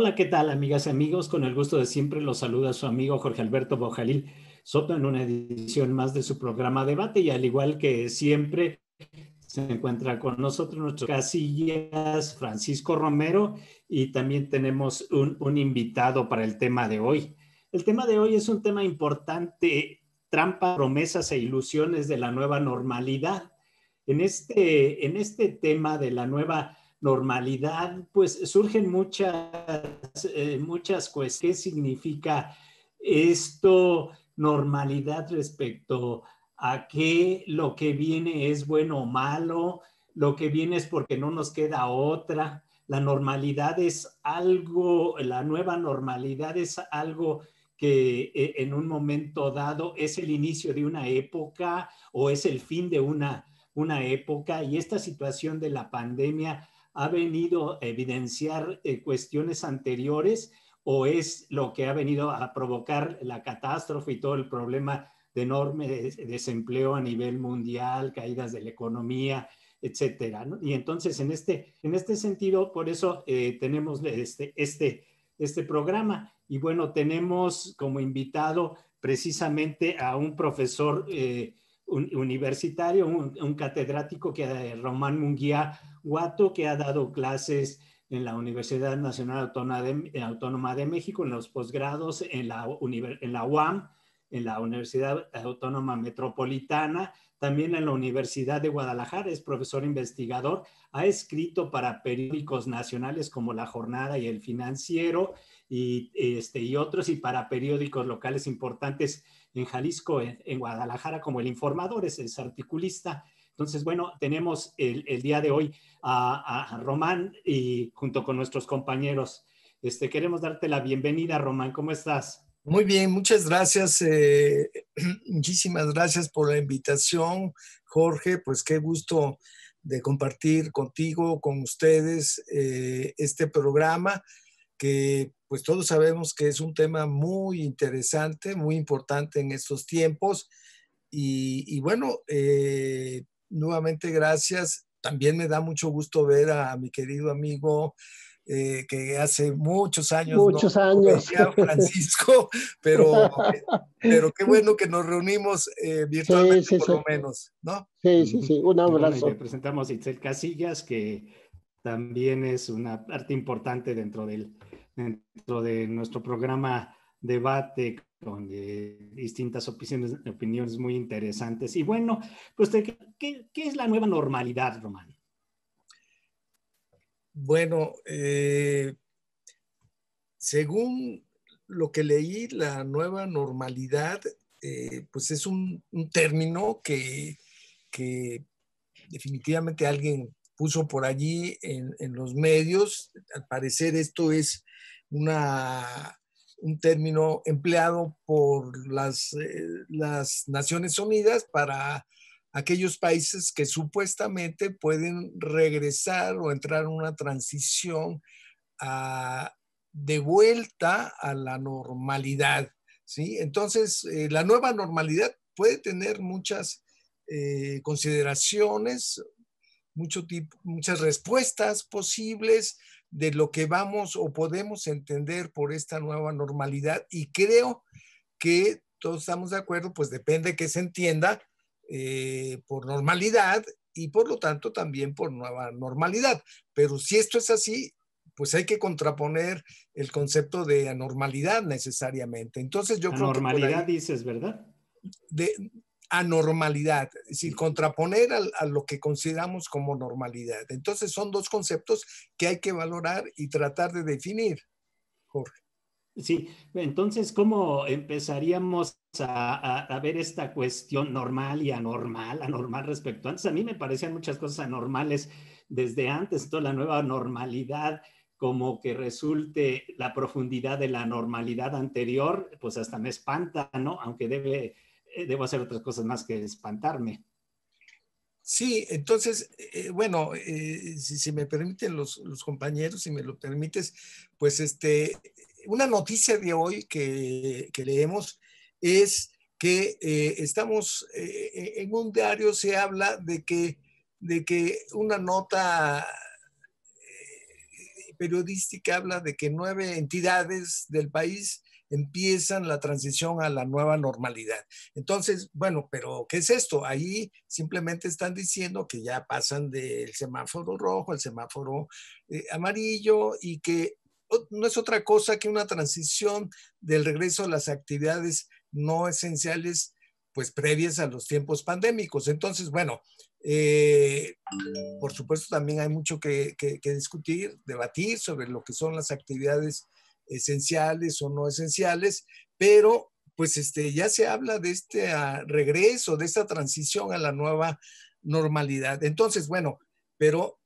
Hola, ¿qué tal, amigas y amigos? Con el gusto de siempre los saluda su amigo Jorge Alberto Bojalil Soto en una edición más de su programa Debate, y al igual que siempre se encuentra con nosotros nuestro casillas Francisco Romero, y también tenemos un invitado para el tema de hoy. El tema de hoy es un tema importante: trampas, promesas e ilusiones de la nueva normalidad. En este tema de la nueva normalidad, pues surgen muchas cuestiones. ¿Qué significa esto, normalidad, respecto a qué lo que viene es bueno o malo? Lo que viene es porque no nos queda otra. La normalidad es algo, la nueva normalidad es algo que en un momento dado es el inicio de una época o es el fin de una época, y esta situación de la pandemia ha venido a evidenciar cuestiones anteriores, o es lo que ha venido a provocar la catástrofe y todo el problema de enorme desempleo a nivel mundial, caídas de la economía, etcétera, ¿no? Y entonces en este sentido, por eso tenemos este programa. Y bueno, tenemos como invitado precisamente a un profesor universitario, un catedrático, Román Munguía Guato, que ha dado clases en la Universidad Nacional Autónoma de México, en los posgrados, en la UAM, en la Universidad Autónoma Metropolitana, también en la Universidad de Guadalajara. Es profesor investigador, ha escrito para periódicos nacionales como La Jornada y El Financiero, y otros, y para periódicos locales importantes en Jalisco, en Guadalajara, como El Informador. Es articulista. Entonces, bueno, tenemos el día de hoy a Román, y junto con nuestros compañeros, queremos darte la bienvenida. Román, ¿cómo estás? Muy bien, muchas gracias. Muchísimas gracias por la invitación, Jorge. Pues qué gusto de compartir contigo, con ustedes, este programa que pues todos sabemos que es un tema muy interesante, muy importante en estos tiempos. Y bueno, nuevamente gracias. También me da mucho gusto ver a mi querido amigo que hace muchos años Muchos no años. veía, Francisco, pero, pero qué bueno que nos reunimos Sí, virtualmente sí, por sí. lo menos, ¿no? Sí, sí, sí. Un Y bueno, y le abrazo. presentamos a Itzel Casillas, que también es una parte importante dentro de nuestro programa Debate, con distintas opiniones muy interesantes. Y bueno, pues, ¿qué es la nueva normalidad, Román? Bueno, según lo que leí, la nueva normalidad, pues es un término que definitivamente alguien puso por allí en los medios. Al parecer esto es un término empleado por las Naciones Unidas para aquellos países que supuestamente pueden regresar o entrar en una transición a, de vuelta a la normalidad, ¿sí? Entonces, la nueva normalidad puede tener muchas consideraciones, muchas respuestas posibles de lo que vamos o podemos entender por esta nueva normalidad, y creo que todos estamos de acuerdo, pues depende que se entienda por normalidad y por lo tanto también por nueva normalidad. Pero si esto es así, pues hay que contraponer el concepto de anormalidad necesariamente. Entonces yo creo que por Anormalidad ahí dices, ¿verdad? de anormalidad, es decir, contraponer a lo que consideramos como normalidad. Entonces son dos conceptos que hay que valorar y tratar de definir, Jorge. Sí, entonces, ¿cómo empezaríamos a ver esta cuestión normal y anormal respecto a antes? A mí me parecían muchas cosas anormales desde antes. Toda la nueva normalidad, como que resulte la profundidad de la normalidad anterior, pues hasta me espanta, ¿no? Aunque debo hacer otras cosas más que espantarme. Sí, entonces, bueno, si me permiten los compañeros, si me lo permites, pues una noticia de hoy que leemos es que estamos en un diario, se habla de que una nota periodística habla de que 9 entidades del país empiezan la transición a la nueva normalidad. Entonces, bueno, pero ¿qué es esto? Ahí simplemente están diciendo que ya pasan del semáforo rojo al semáforo amarillo y que no es otra cosa que una transición del regreso a las actividades no esenciales, pues previas a los tiempos pandémicos. Entonces, bueno, por supuesto también hay mucho que discutir, debatir sobre lo que son las actividades esenciales o no esenciales, pero pues ya se habla de este regreso, de esta transición a la nueva normalidad. Entonces, bueno, pero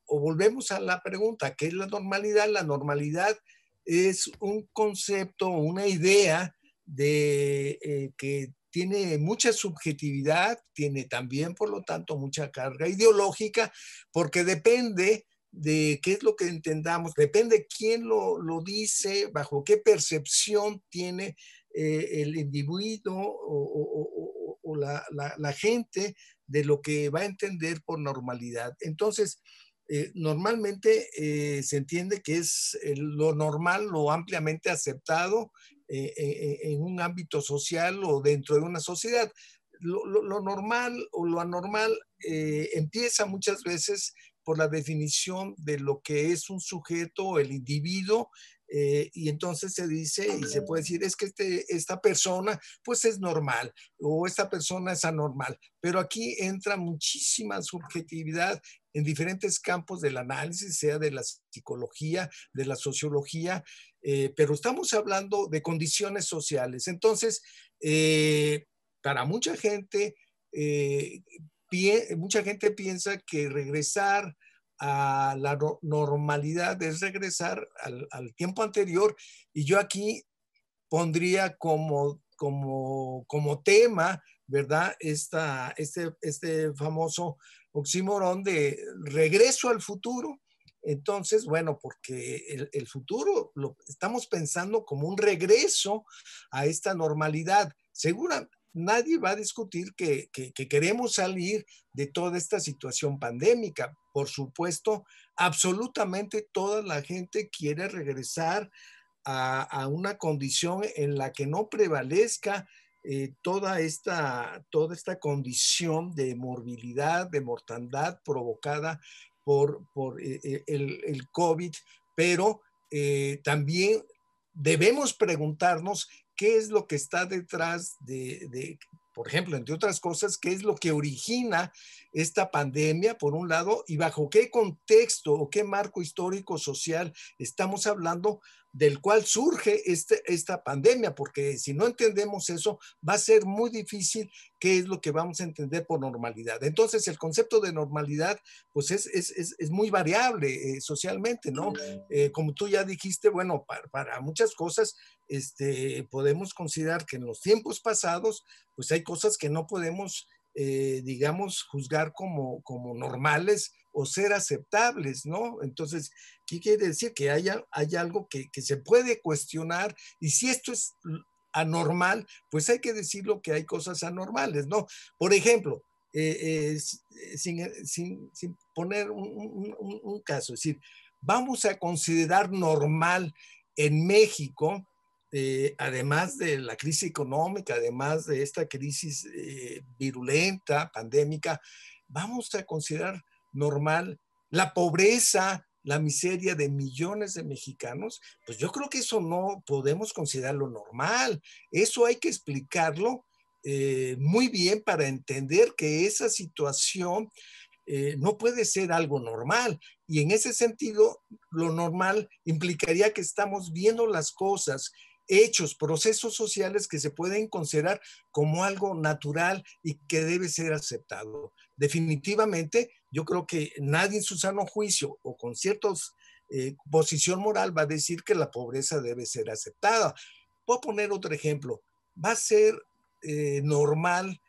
volvemos a la pregunta, ¿qué es la normalidad? La normalidad es un concepto, una idea de que tiene mucha subjetividad, tiene también, por lo tanto, mucha carga ideológica, porque depende de qué es lo que entendamos, depende quién lo dice, bajo qué percepción tiene el individuo o la gente de lo que va a entender por normalidad. Entonces, normalmente se entiende que es lo normal, lo ampliamente aceptado en un ámbito social o dentro de una sociedad. Lo normal o lo anormal empieza muchas veces por la definición de lo que es un sujeto, el individuo, y entonces se dice y se puede decir, es que esta persona pues es normal o esta persona es anormal, pero aquí entra muchísima subjetividad en diferentes campos del análisis, sea de la psicología, de la sociología, pero estamos hablando de condiciones sociales. Entonces, para mucha gente piensa que regresar a la normalidad es regresar al tiempo anterior, y yo aquí pondría como tema, ¿verdad? Este famoso oxímoron de regreso al futuro. Entonces, bueno, porque el futuro lo estamos pensando como un regreso a esta normalidad. Segura, nadie va a discutir que queremos salir de toda esta situación pandémica. Por supuesto, absolutamente toda la gente quiere regresar a una condición en la que no prevalezca toda esta condición de morbilidad, de mortandad provocada por el COVID, pero también debemos preguntarnos qué es lo que está detrás por ejemplo, entre otras cosas, qué es lo que origina esta pandemia, por un lado, y bajo qué contexto o qué marco histórico social estamos hablando, del cual surge esta pandemia, porque si no entendemos eso, va a ser muy difícil qué es lo que vamos a entender por normalidad. Entonces, el concepto de normalidad, pues es muy variable socialmente, ¿no? Como tú ya dijiste, bueno, para muchas cosas, podemos considerar que en los tiempos pasados, pues hay cosas que no podemos, digamos, juzgar como normales o ser aceptables, ¿no? Entonces, ¿qué quiere decir? Que hay algo que se puede cuestionar, y si esto es anormal, pues hay que decirlo que hay cosas anormales, ¿no? Por ejemplo, sin poner un caso, es decir, vamos a considerar normal en México, además de la crisis económica, además de esta crisis virulenta, pandémica, vamos a considerar normal la pobreza, la miseria de millones de mexicanos. Pues yo creo que eso no podemos considerarlo normal. Eso hay que explicarlo muy bien para entender que esa situación no puede ser algo normal. Y en ese sentido, lo normal implicaría que estamos viendo las cosas, hechos, procesos sociales que se pueden considerar como algo natural y que debe ser aceptado. Definitivamente, yo creo que nadie en su sano juicio o con cierta posición moral va a decir que la pobreza debe ser aceptada. Puedo poner otro ejemplo. Va a ser normal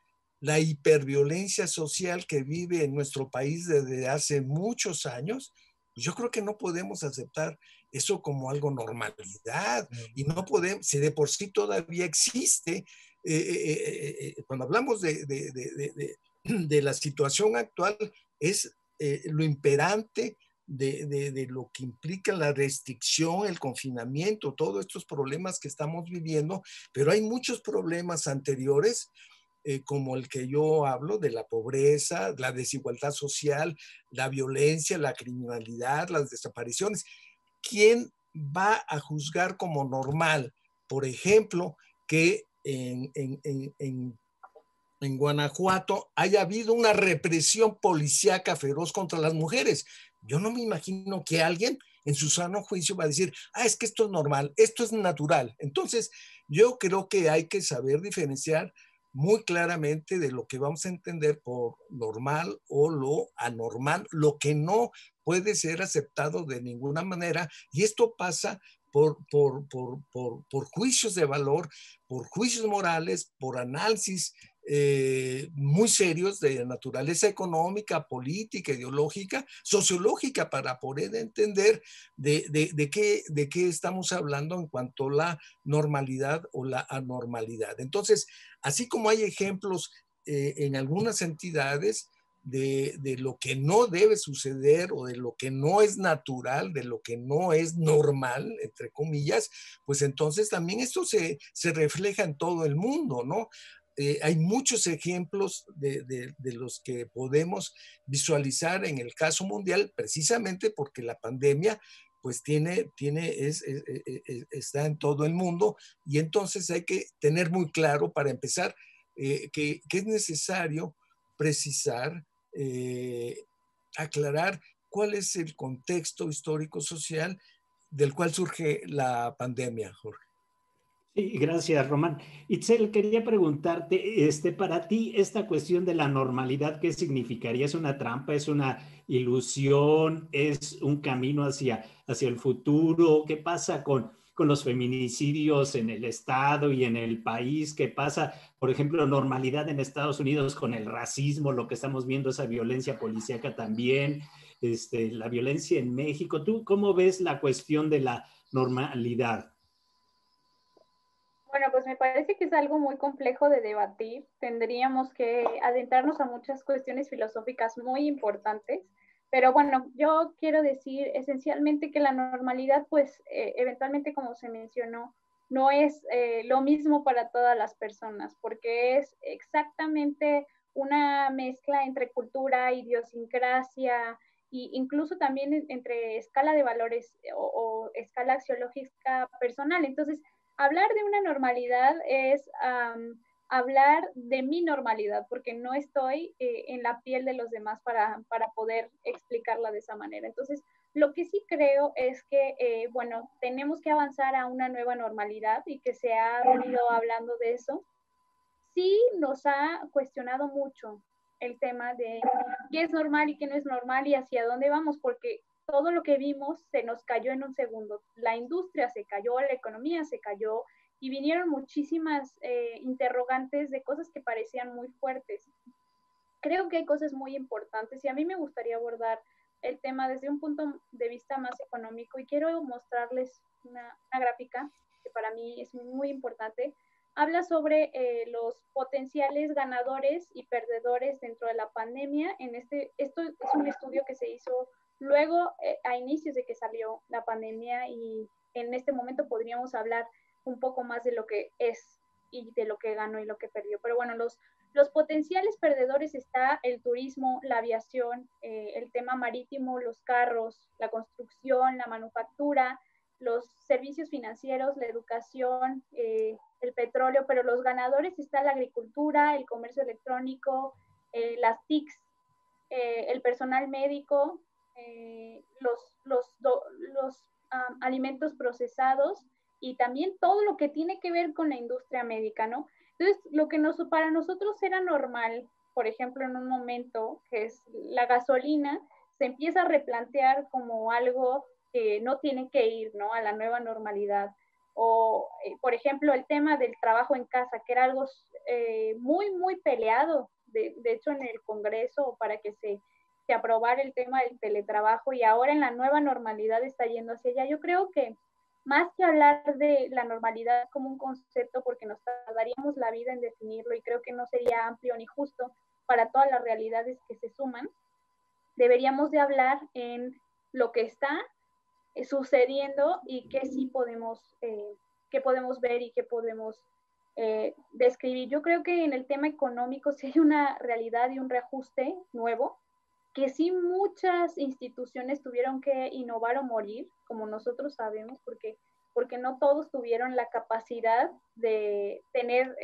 la hiperviolencia social que vive en nuestro país desde hace muchos años. Yo creo que no podemos aceptar eso como algo normalidad, y no podemos, si de por sí todavía existe, cuando hablamos de la situación actual, es lo imperante de lo que implica la restricción, el confinamiento, todos estos problemas que estamos viviendo, pero hay muchos problemas anteriores, como el que yo hablo, de la pobreza, la desigualdad social, la violencia, la criminalidad, las desapariciones. ¿Quién va a juzgar como normal, por ejemplo, que en Guanajuato haya habido una represión policíaca feroz contra las mujeres? Yo no me imagino que alguien en su sano juicio va a decir, es que esto es normal, esto es natural. Entonces, yo creo que hay que saber diferenciar muy claramente de lo que vamos a entender por normal o lo anormal, lo que no puede ser aceptado de ninguna manera. Y esto pasa por juicios de valor, por juicios morales, por análisis muy serios de naturaleza económica, política, ideológica, sociológica, para poder entender de qué estamos hablando en cuanto a la normalidad o la anormalidad. Entonces, así como hay ejemplos en algunas entidades de lo que no debe suceder o de lo que no es natural, de lo que no es normal, entre comillas, pues entonces también esto se refleja en todo el mundo, ¿no? Hay muchos ejemplos de los que podemos visualizar en el caso mundial, precisamente porque la pandemia pues está en todo el mundo, y entonces hay que tener muy claro, para empezar, que es necesario precisar, aclarar cuál es el contexto histórico-social del cual surge la pandemia, Jorge. Sí, gracias, Román. Itzel, quería preguntarte, para ti, esta cuestión de la normalidad, ¿qué significaría? ¿Es una trampa? ¿Es una ilusión? ¿Es un camino hacia el futuro? ¿Qué pasa con los feminicidios en el Estado y en el país? ¿Qué pasa, por ejemplo, normalidad en Estados Unidos con el racismo, lo que estamos viendo, esa violencia policíaca también, la violencia en México? ¿Tú cómo ves la cuestión de la normalidad? Bueno, pues me parece que es algo muy complejo de debatir. Tendríamos que adentrarnos a muchas cuestiones filosóficas muy importantes. Pero bueno, yo quiero decir esencialmente que la normalidad, pues eventualmente, como se mencionó, no es lo mismo para todas las personas, porque es exactamente una mezcla entre cultura, idiosincrasia, e incluso también entre escala de valores o escala axiológica personal. Entonces, hablar de una normalidad es hablar de mi normalidad, porque no estoy en la piel de los demás para poder explicarla de esa manera. Entonces, lo que sí creo es que, bueno, tenemos que avanzar a una nueva normalidad y que se ha venido hablando de eso. Sí nos ha cuestionado mucho el tema de qué es normal y qué no es normal y hacia dónde vamos, porque todo lo que vimos se nos cayó en un segundo. La industria se cayó, la economía se cayó y vinieron muchísimas interrogantes de cosas que parecían muy fuertes. Creo que hay cosas muy importantes y a mí me gustaría abordar el tema desde un punto de vista más económico y quiero mostrarles una gráfica que para mí es muy importante. Habla sobre los potenciales ganadores y perdedores dentro de la pandemia. Esto es un estudio que se hizo luego a inicios de que salió la pandemia y en este momento podríamos hablar un poco más de lo que es y de lo que ganó y lo que perdió. Pero bueno, los potenciales perdedores está el turismo, la aviación, el tema marítimo, los carros, la construcción, la manufactura, los servicios financieros, la educación, el petróleo, pero los ganadores está la agricultura, el comercio electrónico, las TICs, el personal médico, los alimentos procesados y también todo lo que tiene que ver con la industria médica, ¿no? Entonces, lo que para nosotros era normal, por ejemplo, en un momento que es la gasolina, se empieza a replantear como algo que no tiene que ir, ¿no? A la nueva normalidad. O, por ejemplo, el tema del trabajo en casa, que era algo muy, muy peleado, de hecho, en el Congreso, para que se aprobara el tema del teletrabajo y ahora en la nueva normalidad está yendo hacia allá. Yo creo que más que hablar de la normalidad como un concepto, porque nos tardaríamos la vida en definirlo y creo que no sería amplio ni justo para todas las realidades que se suman, deberíamos de hablar en lo que está sucediendo y qué sí podemos, qué podemos ver y qué podemos describir. Yo creo que en el tema económico sí hay una realidad y un reajuste nuevo, que sí muchas instituciones tuvieron que innovar o morir, como nosotros sabemos, porque no todos tuvieron la capacidad de tener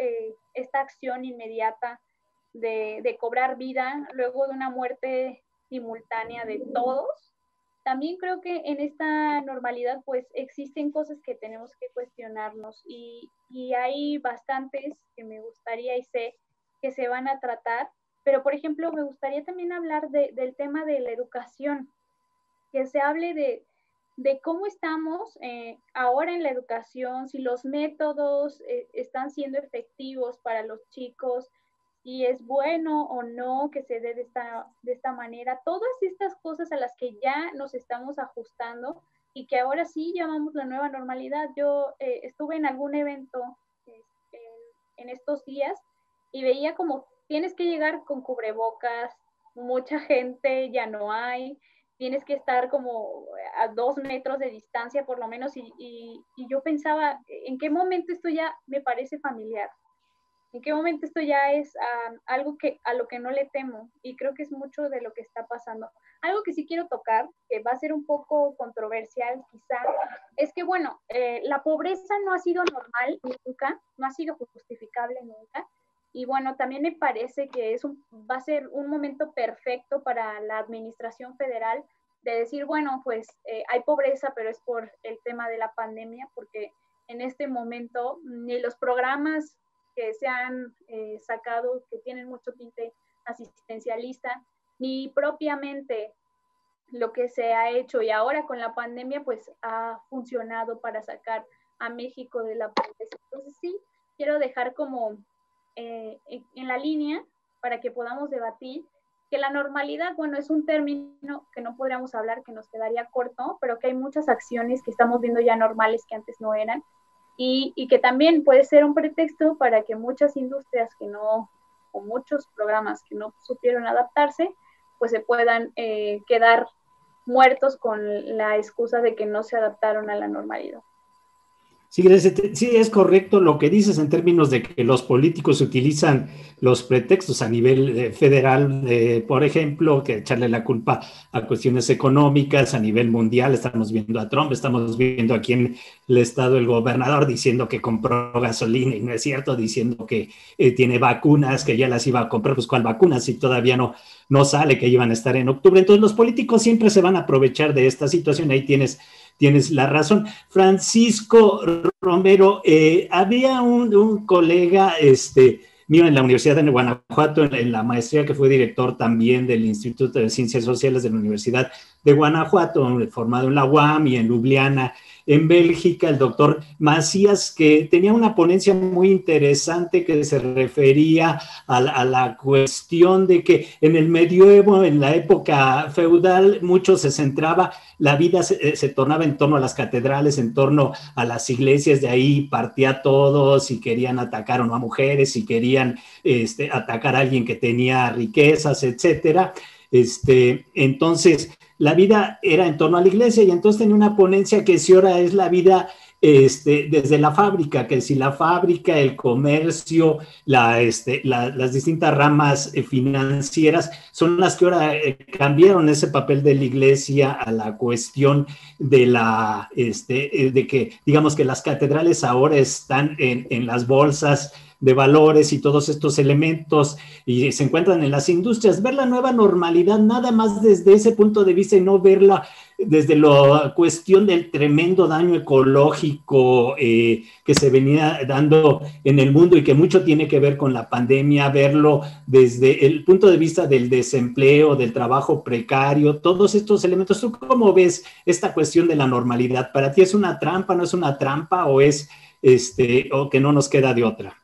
esta acción inmediata de cobrar vida luego de una muerte simultánea de todos. También creo que en esta normalidad pues existen cosas que tenemos que cuestionarnos y hay bastantes que me gustaría y sé que se van a tratar, pero por ejemplo me gustaría también hablar del tema de la educación, que se hable de cómo estamos ahora en la educación, si los métodos están siendo efectivos para los chicos, si es bueno o no que se dé de esta manera, todas estas cosas a las que ya nos estamos ajustando y que ahora sí llamamos la nueva normalidad. Yo estuve en algún evento en estos días y veía como tienes que llegar con cubrebocas, mucha gente ya no hay, tienes que estar como a 2 metros de distancia por lo menos y yo pensaba, ¿en qué momento esto ya me parece familiar? ¿En qué momento esto ya es algo a lo que no le temo? Y creo que es mucho de lo que está pasando. Algo que sí quiero tocar, que va a ser un poco controversial quizá, es que bueno, la pobreza no ha sido normal nunca, no ha sido justificable nunca. Y bueno, también me parece que va a ser un momento perfecto para la administración federal de decir, bueno, pues hay pobreza, pero es por el tema de la pandemia, porque en este momento ni los programas que se han sacado, que tienen mucho tinte asistencialista, ni propiamente lo que se ha hecho y ahora con la pandemia, pues ha funcionado para sacar a México de la pobreza. Entonces sí, quiero dejar como en la línea para que podamos debatir que la normalidad, bueno, es un término que no podríamos hablar, que nos quedaría corto, pero que hay muchas acciones que estamos viendo ya normales que antes no eran. Y que también puede ser un pretexto para que muchas industrias o muchos programas que no supieron adaptarse, pues se puedan quedar muertos con la excusa de que no se adaptaron a la normalidad. Sí, es correcto lo que dices en términos de que los políticos utilizan los pretextos a nivel federal, por ejemplo, que echarle la culpa a cuestiones económicas a nivel mundial. Estamos viendo a Trump, estamos viendo aquí en el estado el gobernador diciendo que compró gasolina y no es cierto, diciendo que tiene vacunas, que ya las iba a comprar. Pues ¿cuál vacunas si todavía no sale que iban a estar en octubre? Entonces los políticos siempre se van a aprovechar de esta situación. Ahí tienes la razón. Francisco Romero, había un colega mío en la Universidad de Guanajuato, en la maestría, que fue director también del Instituto de Ciencias Sociales de la Universidad de Guanajuato, formado en la UAM y en Ljubljana, en Bélgica, el doctor Macías, que tenía una ponencia muy interesante que se refería a la cuestión de que en el medioevo, en la época feudal, mucho se centraba, la vida se tornaba en torno a las catedrales, en torno a las iglesias, de ahí partía todo, si querían atacar o no a mujeres, si querían atacar a alguien que tenía riquezas, etcétera. Entonces, la vida era en torno a la iglesia y entonces tenía una ponencia que si ahora es la vida desde la fábrica, que si la fábrica, el comercio, las distintas ramas financieras son las que ahora cambiaron ese papel de la iglesia a la cuestión de de que, digamos que las catedrales ahora están en las bolsas de valores y todos estos elementos y se encuentran en las industrias. Ver la nueva normalidad nada más desde ese punto de vista y no verla desde la cuestión del tremendo daño ecológico que se venía dando en el mundo y que mucho tiene que ver con la pandemia, verlo desde el punto de vista del desempleo, del trabajo precario, todos estos elementos. ¿Tú cómo ves esta cuestión de la normalidad? ¿Para ti es una trampa, no es una trampa o es o que no nos queda de otra?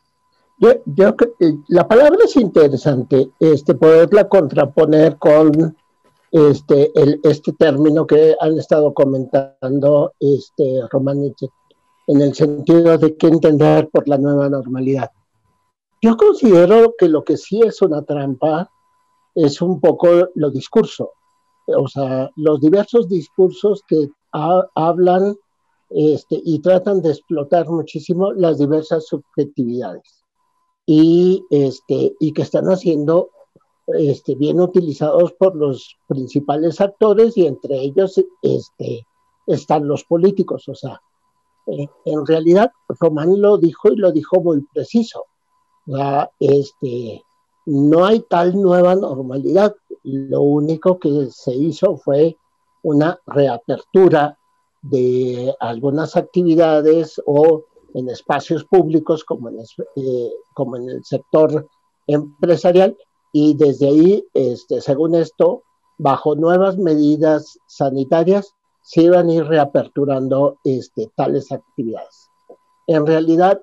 La palabra es interesante, poderla contraponer con este término que han estado comentando Román, en el sentido de qué entender por la nueva normalidad. Yo considero que lo que sí es una trampa es un poco lo discurso. o sea, los diversos discursos que hablan y tratan de explotar muchísimo las diversas subjetividades y que están haciendo bien utilizados por los principales actores y entre ellos están los políticos. O sea, en realidad Román lo dijo y lo dijo muy preciso. No hay tal nueva normalidad. Lo único que se hizo fue una reapertura de algunas actividades o en espacios públicos como en el sector empresarial, y desde ahí, según esto, bajo nuevas medidas sanitarias, se iban a ir reaperturando tales actividades. En realidad,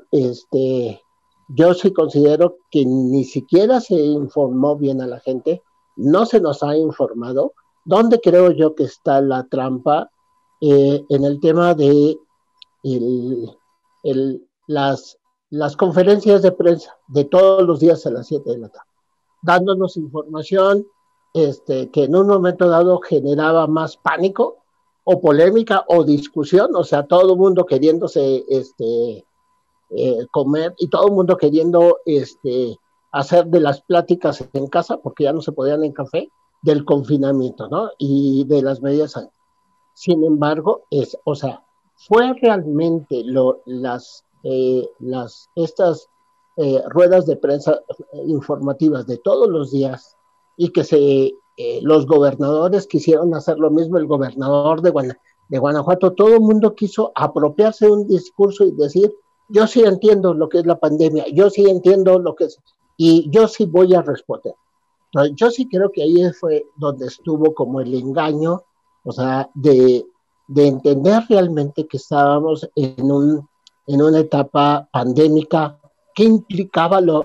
yo sí considero que ni siquiera se informó bien a la gente, no se nos ha informado. ¿Dónde creo yo que está la trampa? En el tema de las conferencias de prensa de todos los días a las 7 de la tarde, dándonos información que en un momento dado generaba más pánico o polémica o discusión, o sea, todo el mundo queriéndose comer y todo el mundo queriendo hacer de las pláticas en casa, porque ya no se podían en café, del confinamiento, ¿no? Y de las medidas. Sin embargo, o sea, fue realmente estas ruedas de prensa informativas de todos los días, y que los gobernadores quisieron hacer lo mismo. El gobernador de Guanajuato, todo el mundo quiso apropiarse de un discurso y decir: yo sí entiendo lo que es la pandemia, yo sí entiendo lo que es, y yo sí voy a responder. Entonces, yo sí creo que ahí fue donde estuvo como el engaño, o sea, de entender realmente que estábamos en una etapa pandémica que implicaba lo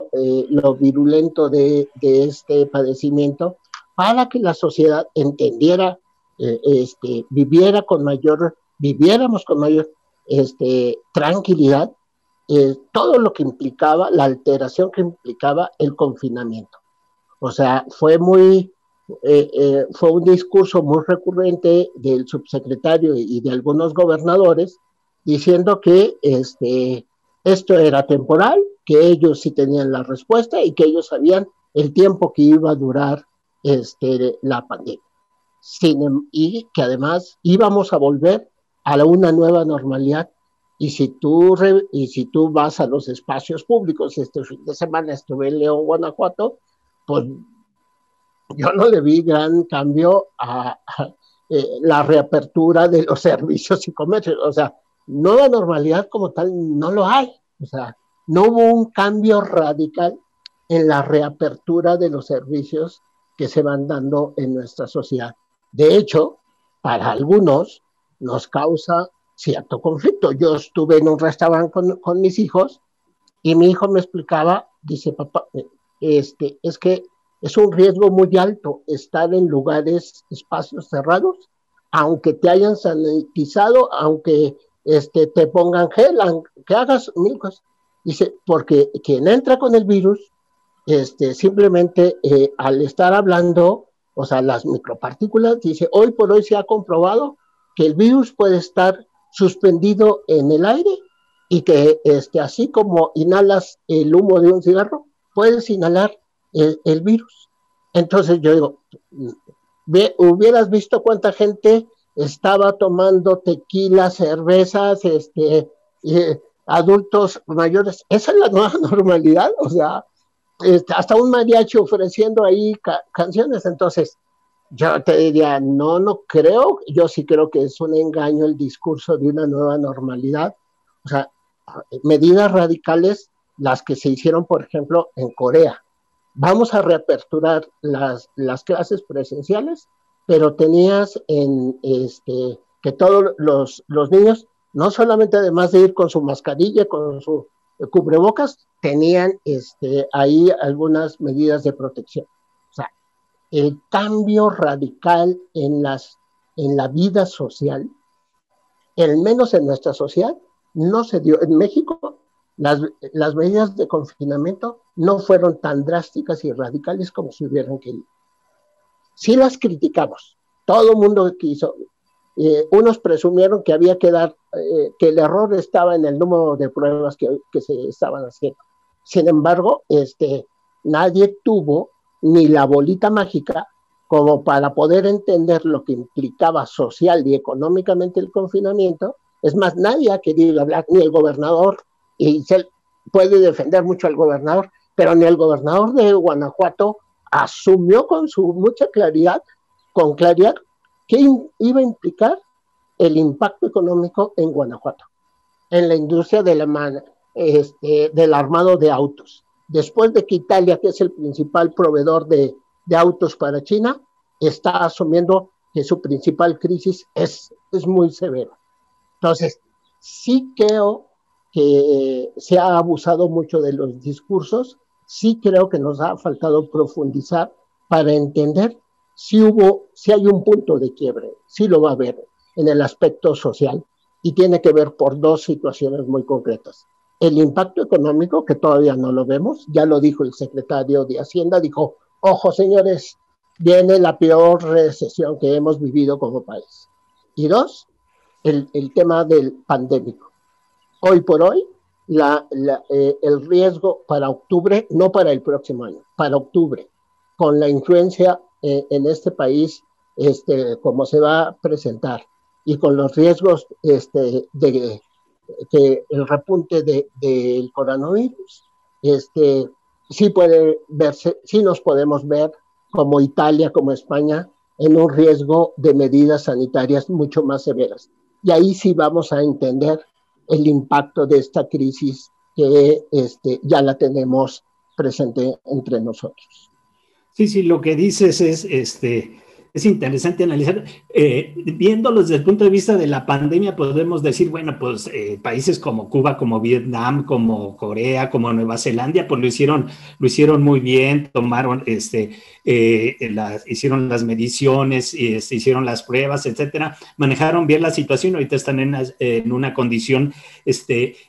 virulento de este padecimiento, para que la sociedad entendiera, viviéramos con mayor tranquilidad todo lo que implicaba, la alteración que implicaba el confinamiento. O sea, fue un discurso muy recurrente del subsecretario y de algunos gobernadores diciendo que esto era temporal, que ellos sí tenían la respuesta y que ellos sabían el tiempo que iba a durar la pandemia. Y que además íbamos a volver a una nueva normalidad. Y si tú vas a los espacios públicos, este fin de semana estuve en León, Guanajuato, pues yo no le vi gran cambio a la reapertura de los servicios y comercios. O sea, nueva normalidad como tal no lo hay. O sea, no hubo un cambio radical en la reapertura de los servicios que se van dando en nuestra sociedad. De hecho, para algunos nos causa cierto conflicto. Yo estuve en un restaurante con mis hijos y mi hijo me explicaba, dice: papá, es que es un riesgo muy alto estar en espacios cerrados, aunque te hayan sanitizado, aunque te pongan gel, aunque hagas mil cosas. Dice, porque quien entra con el virus, simplemente al estar hablando, o sea, las micropartículas, dice, hoy por hoy se ha comprobado que el virus puede estar suspendido en el aire y que así como inhalas el humo de un cigarro, puedes inhalar el virus. Entonces yo digo, hubieras visto cuánta gente estaba tomando tequila, cervezas, adultos mayores. Esa es la nueva normalidad. O sea, hasta un mariachi ofreciendo ahí canciones. Entonces yo te diría, no creo. Yo sí creo que es un engaño el discurso de una nueva normalidad. O sea, medidas radicales, las que se hicieron, por ejemplo, en Corea. Vamos a reaperturar las clases presenciales, pero tenías que todos los niños, no solamente además de ir con su mascarilla, con su cubrebocas, tenían ahí algunas medidas de protección. O sea, el cambio radical en la vida social, al menos en nuestra sociedad, no se dio. En México, las medidas de confinamiento no fueron tan drásticas y radicales como se hubieran querido. Sí las criticamos, Todo el mundo quiso. Unos presumieron que había que dar, que el error estaba en el número de pruebas que se estaban haciendo. Sin embargo, nadie tuvo ni la bolita mágica como para poder entender lo que implicaba social y económicamente el confinamiento. Es más, nadie ha querido hablar, ni el gobernador, y se puede defender mucho al gobernador, pero ni el gobernador de Guanajuato asumió con mucha claridad, qué iba a implicar el impacto económico en Guanajuato, en la industria del armado de autos. Después de que Italia, que es el principal proveedor de autos para China, está asumiendo que su principal crisis es muy severa. Entonces, sí creo que se ha abusado mucho de los discursos, sí creo que nos ha faltado profundizar para entender si hay un punto de quiebre, sí lo va a haber en el aspecto social, y tiene que ver por dos situaciones muy concretas. El impacto económico, que todavía no lo vemos, ya lo dijo el secretario de Hacienda, dijo, ojo señores, viene la peor recesión que hemos vivido como país. Y dos, el tema del pandémico. Hoy por hoy, el riesgo para octubre, no para el próximo año, para octubre, con la influencia en este país, como se va a presentar, y con los riesgos de que el repunte del coronavirus, sí puede verse, sí nos podemos ver como Italia, como España, en un riesgo de medidas sanitarias mucho más severas. Y ahí sí vamos a entender el impacto de esta crisis que ya la tenemos presente entre nosotros. Sí, lo que dices es interesante analizar. Viéndolo desde el punto de vista de la pandemia, podemos decir, bueno, pues países como Cuba, como Vietnam, como Corea, como Nueva Zelanda, pues lo hicieron muy bien, tomaron, hicieron las mediciones, hicieron las pruebas, etcétera, manejaron bien la situación. Ahorita están en una condición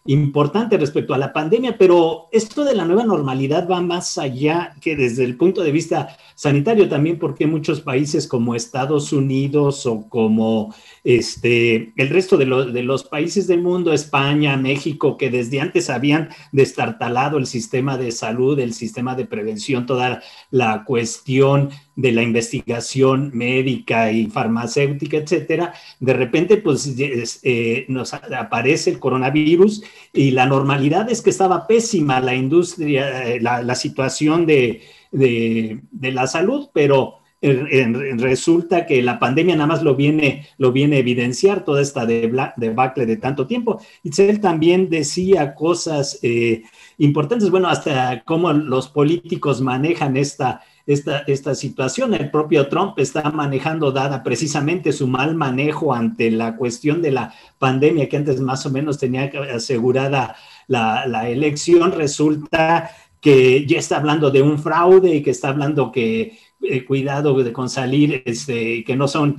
importante respecto a la pandemia, pero esto de la nueva normalidad va más allá que desde el punto de vista sanitario también, porque muchos países como Estados Unidos o como el resto de los países del mundo, España, México, que desde antes habían destartalado el sistema de salud, el sistema de prevención, toda la cuestión de la investigación médica y farmacéutica, etcétera, de repente pues nos aparece el coronavirus y la normalidad es que estaba pésima la industria, la situación de la salud, pero resulta que la pandemia nada más lo viene a evidenciar, toda esta debacle de tanto tiempo. Itzel también decía cosas importantes, bueno, hasta cómo los políticos manejan esta situación. El propio Trump está manejando, dada precisamente su mal manejo ante la cuestión de la pandemia, que antes más o menos tenía asegurada la elección, resulta que ya está hablando de un fraude y que está hablando que cuidado con salir, que no son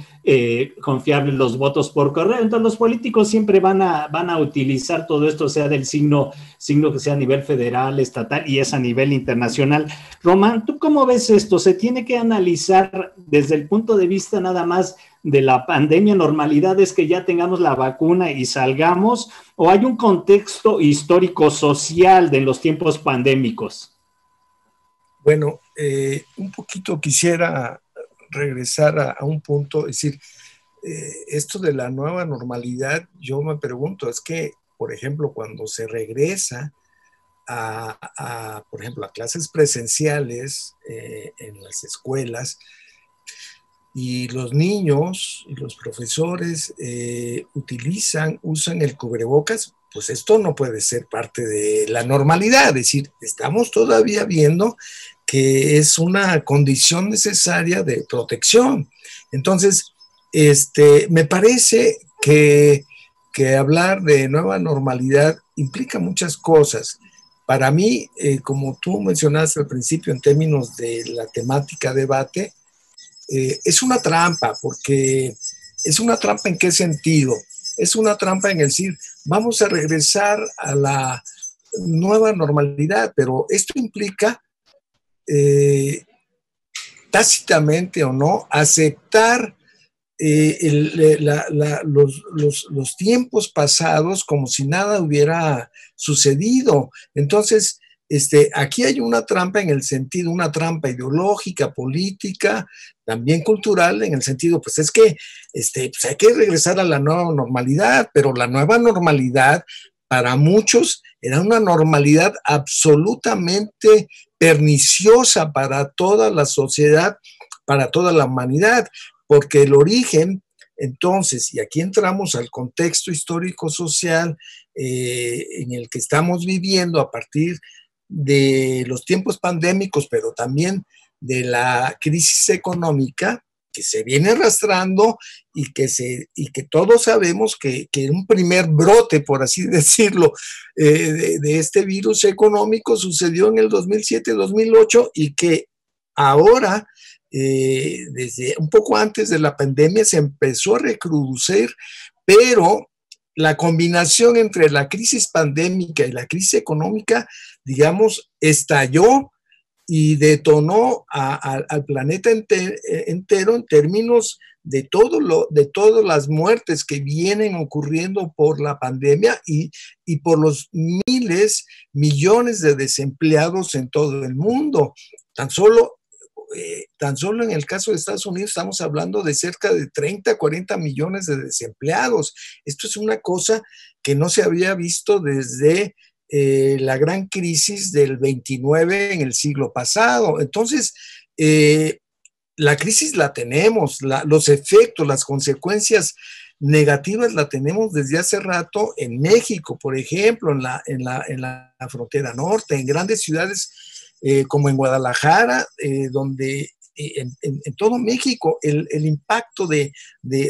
confiables los votos por correo. Entonces los políticos siempre van a utilizar todo esto, sea del signo que sea a nivel federal, estatal y es a nivel internacional. Román, ¿tú cómo ves esto? ¿Se tiene que analizar desde el punto de vista nada más de la pandemia? ¿Normalidad es que ya tengamos la vacuna y salgamos? ¿O hay un contexto histórico social de los tiempos pandémicos? Bueno, un poquito quisiera regresar a un punto, es decir, esto de la nueva normalidad, yo me pregunto, es que, por ejemplo, cuando se regresa por ejemplo, a clases presenciales en las escuelas, y los niños y los profesores usan el cubrebocas, pues esto no puede ser parte de la normalidad. Es decir, estamos todavía viendo que es una condición necesaria de protección. Entonces, me parece que hablar de nueva normalidad implica muchas cosas. Para mí, como tú mencionaste al principio en términos de la temática debate, es una trampa, porque es una trampa. ¿En qué sentido? Es una trampa en el decir, vamos a regresar a la nueva normalidad, pero esto implica tácitamente o no aceptar los tiempos pasados como si nada hubiera sucedido. Entonces, aquí hay una trampa en el sentido, una trampa ideológica, política, también cultural, en el sentido, pues es que pues hay que regresar a la nueva normalidad, pero la nueva normalidad para muchos era una normalidad absolutamente perniciosa para toda la sociedad, para toda la humanidad, porque el origen, entonces, y aquí entramos al contexto histórico-social en el que estamos viviendo a partir de los tiempos pandémicos, pero también de la crisis económica que se viene arrastrando y que todos sabemos que un primer brote, por así decirlo, de este virus económico sucedió en el 2007-2008 y que ahora, desde un poco antes de la pandemia, se empezó a recrudecer, pero la combinación entre la crisis pandémica y la crisis económica, digamos, estalló y detonó al planeta entero en términos de todas las muertes que vienen ocurriendo por la pandemia y por los miles, millones de desempleados en todo el mundo. Tan solo en el caso de Estados Unidos estamos hablando de cerca de 30, 40 millones de desempleados. Esto es una cosa que no se había visto desde la gran crisis del 29 en el siglo pasado. Entonces, la crisis la tenemos, los efectos, las consecuencias negativas la tenemos desde hace rato en México, por ejemplo, en la frontera norte, en grandes ciudades como en Guadalajara, donde en todo México el impacto de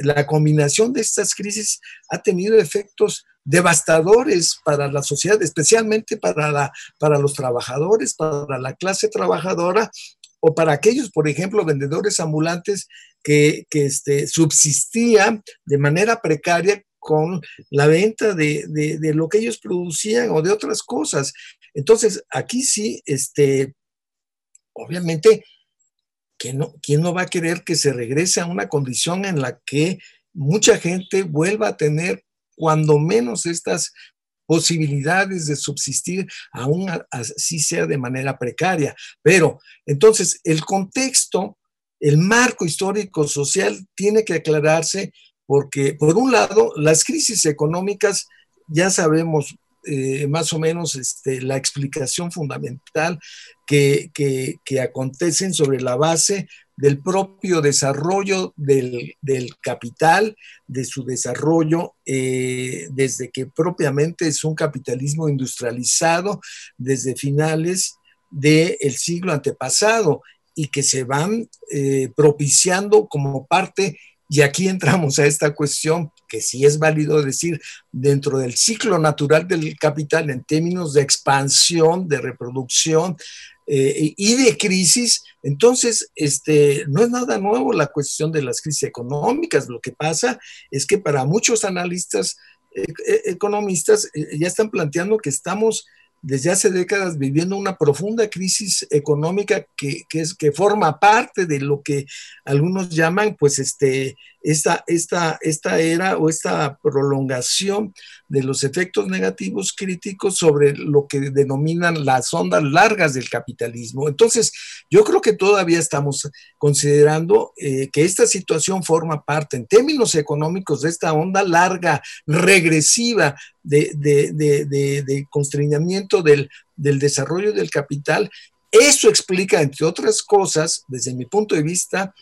la combinación de estas crisis ha tenido efectos devastadores para la sociedad, especialmente para los trabajadores, para la clase trabajadora o para aquellos, por ejemplo, vendedores ambulantes que subsistían de manera precaria con la venta de lo que ellos producían o de otras cosas. Entonces, aquí sí, obviamente, ¿quién no va a querer que se regrese a una condición en la que mucha gente vuelva a tener cuando menos estas posibilidades de subsistir, aún así sea de manera precaria? Pero entonces el contexto, el marco histórico social tiene que aclararse porque, por un lado, las crisis económicas ya sabemos más o menos la explicación fundamental que acontecen sobre la base del propio desarrollo del capital, de su desarrollo desde que propiamente es un capitalismo industrializado desde finales del siglo antepasado y que se van propiciando como parte. Y aquí entramos a esta cuestión que sí es válido decir dentro del ciclo natural del capital en términos de expansión, de reproducción y de crisis. Entonces, no es nada nuevo la cuestión de las crisis económicas. Lo que pasa es que para muchos analistas economistas ya están planteando que estamos desde hace décadas viviendo una profunda crisis económica que forma parte de lo que algunos llaman pues esta era o esta prolongación de los efectos negativos críticos sobre lo que denominan las ondas largas del capitalismo. Entonces, yo creo que todavía estamos considerando que esta situación forma parte en términos económicos de esta onda larga, regresiva de constreñimiento del desarrollo del capital. Eso explica, entre otras cosas, desde mi punto de vista,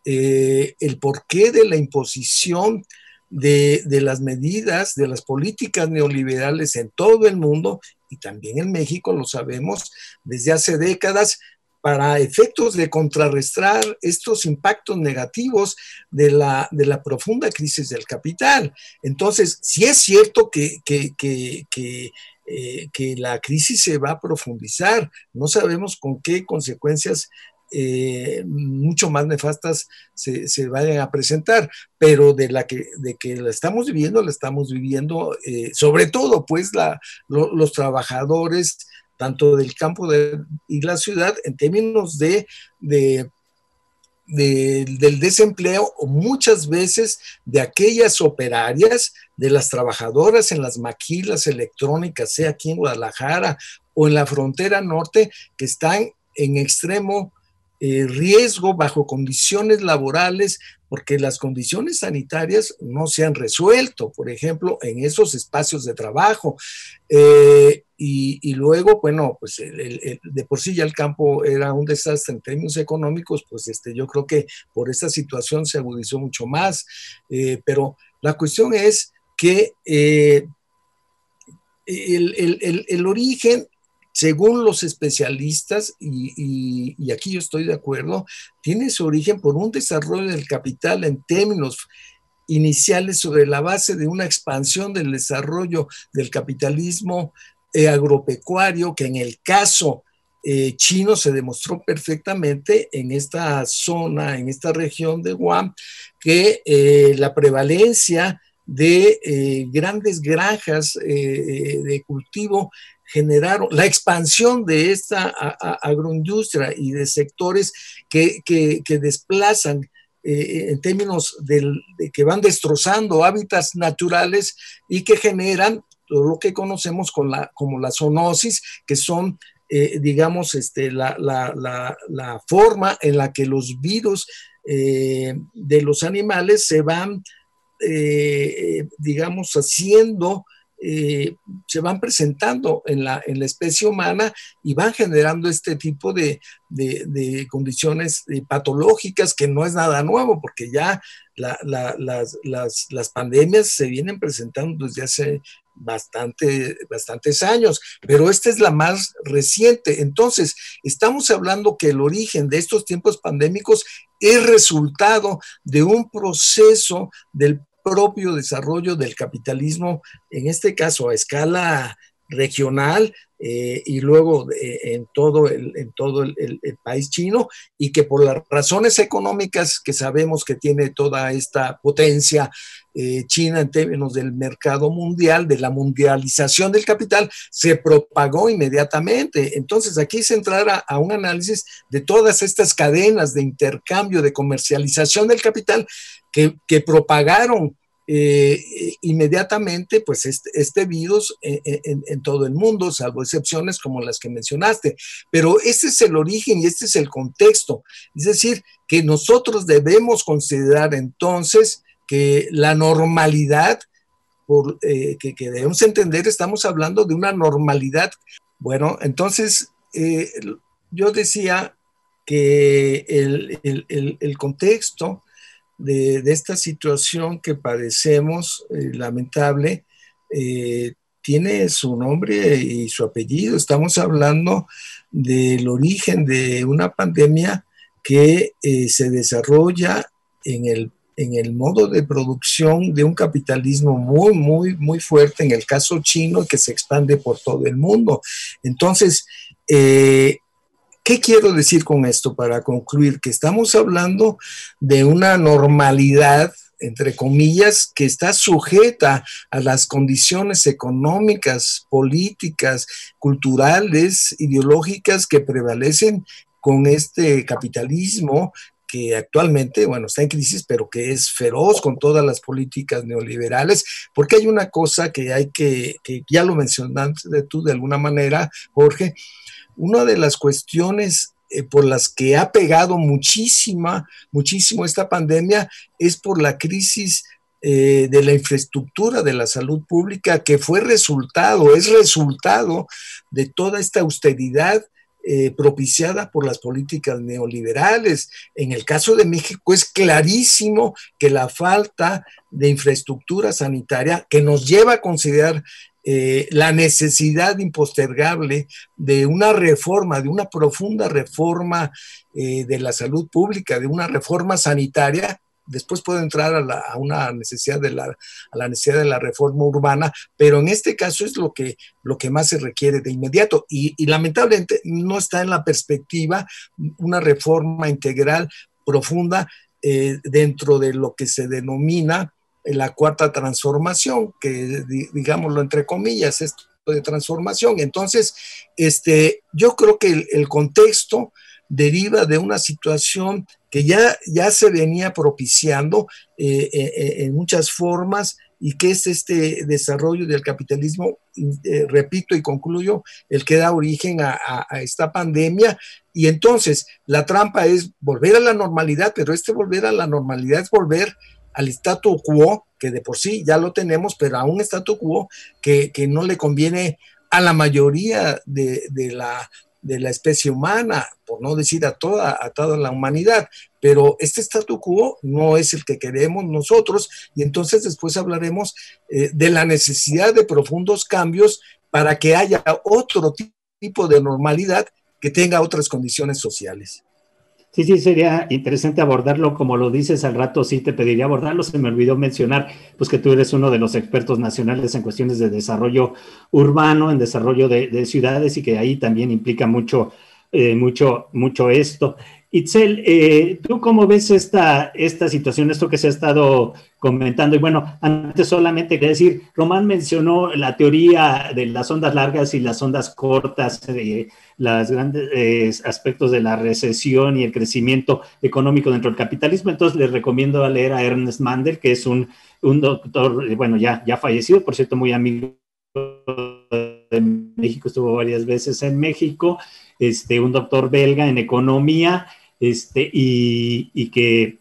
el porqué de la imposición de las medidas, de las políticas neoliberales en todo el mundo y también en México, lo sabemos, desde hace décadas, para efectos de contrarrestar estos impactos negativos de la profunda crisis del capital. Entonces, sí es cierto que la crisis se va a profundizar. No sabemos con qué consecuencias mucho más nefastas se vayan a presentar, pero de que la estamos viviendo sobre todo pues los trabajadores tanto del campo y la ciudad en términos de del desempleo, o muchas veces de aquellas operarias, de las trabajadoras en las maquilas electrónicas, sea aquí en Guadalajara o en la frontera norte, que están en extremo riesgo, bajo condiciones laborales, porque las condiciones sanitarias no se han resuelto, por ejemplo, en esos espacios de trabajo. Y luego, bueno, pues de por sí ya el campo era un desastre en términos económicos, pues yo creo que por esta situación se agudizó mucho más. Pero la cuestión es que el origen, según los especialistas, y aquí yo estoy de acuerdo, tiene su origen por un desarrollo del capital en términos iniciales sobre la base de una expansión del desarrollo del capitalismo agropecuario, que en el caso chino se demostró perfectamente en esta zona, en esta región de Guam, que la prevalencia de grandes granjas de cultivo generaron la expansión de esta agroindustria y de sectores que desplazan en términos de que van destrozando hábitats naturales y que generan todo lo que conocemos como la zoonosis, que son digamos la forma en la que los virus de los animales se van digamos haciendo, se van presentando en la especie humana y van generando este tipo de condiciones patológicas, que no es nada nuevo, porque ya las pandemias se vienen presentando desde hace bastantes años, pero esta es la más reciente. Entonces, estamos hablando que el origen de estos tiempos pandémicos es resultado de un proceso del propio desarrollo del capitalismo, en este caso a escala regional, y luego en todo el país chino, y que por las razones económicas que sabemos que tiene toda esta potencia China en términos del mercado mundial, de la mundialización del capital, se propagó inmediatamente. Entonces aquí se entrar a un análisis de todas estas cadenas de intercambio, de comercialización del capital que propagaron inmediatamente pues este virus en todo el mundo, salvo excepciones como las que mencionaste. Pero este es el origen y este es el contexto. Es decir, que nosotros debemos considerar entonces que la normalidad, que debemos entender, estamos hablando de una normalidad. Bueno, entonces yo decía que el contexto de esta situación que padecemos, lamentable, tiene su nombre y su apellido. Estamos hablando del origen de una pandemia que se desarrolla en el modo de producción de un capitalismo muy fuerte, en el caso chino, que se expande por todo el mundo. Entonces, ¿qué quiero decir con esto para concluir? Que estamos hablando de una normalidad, entre comillas, que está sujeta a las condiciones económicas, políticas, culturales, ideológicas que prevalecen con este capitalismo que actualmente, bueno, está en crisis, pero que es feroz con todas las políticas neoliberales, porque hay una cosa que ya lo mencionaste tú de alguna manera, Jorge. Una de las cuestiones por las que ha pegado muchísimo esta pandemia es por la crisis de la infraestructura de la salud pública, que es resultado de toda esta austeridad propiciada por las políticas neoliberales. En el caso de México es clarísimo que la falta de infraestructura sanitaria, que nos lleva a considerar la necesidad impostergable de una reforma, de una profunda reforma de la salud pública, de una reforma sanitaria. Después puede entrar a una necesidad a la necesidad de la reforma urbana, pero en este caso es lo que más se requiere de inmediato, y lamentablemente no está en la perspectiva una reforma integral profunda dentro de lo que se denomina la cuarta transformación, que digámoslo entre comillas, esto de transformación. Entonces, yo creo que el contexto deriva de una situación que ya se venía propiciando en muchas formas, y que es este desarrollo del capitalismo, repito y concluyo, el que da origen a esta pandemia. Y entonces la trampa es volver a la normalidad, pero volver a la normalidad es volver al statu quo, que de por sí ya lo tenemos, pero a un statu quo que no le conviene a la mayoría de la especie humana, por no decir a toda la humanidad. Pero este statu quo no es el que queremos nosotros, y entonces después hablaremos de la necesidad de profundos cambios para que haya otro tipo de normalidad que tenga otras condiciones sociales. Sí, sería interesante abordarlo, como lo dices al rato, sí te pediría abordarlo. Se me olvidó mencionar, pues, que tú eres uno de los expertos nacionales en cuestiones de desarrollo urbano, en desarrollo de ciudades, y que ahí también implica mucho esto. Itzel, ¿tú cómo ves esta situación, esto que se ha estado comentando? Y bueno, antes solamente quería decir, Román mencionó la teoría de las ondas largas y las ondas cortas, los grandes aspectos de la recesión y el crecimiento económico dentro del capitalismo. Entonces les recomiendo leer a Ernest Mandel, que es un doctor, bueno, ya fallecido, por cierto, muy amigo de México, estuvo varias veces en México, un doctor belga en economía, y que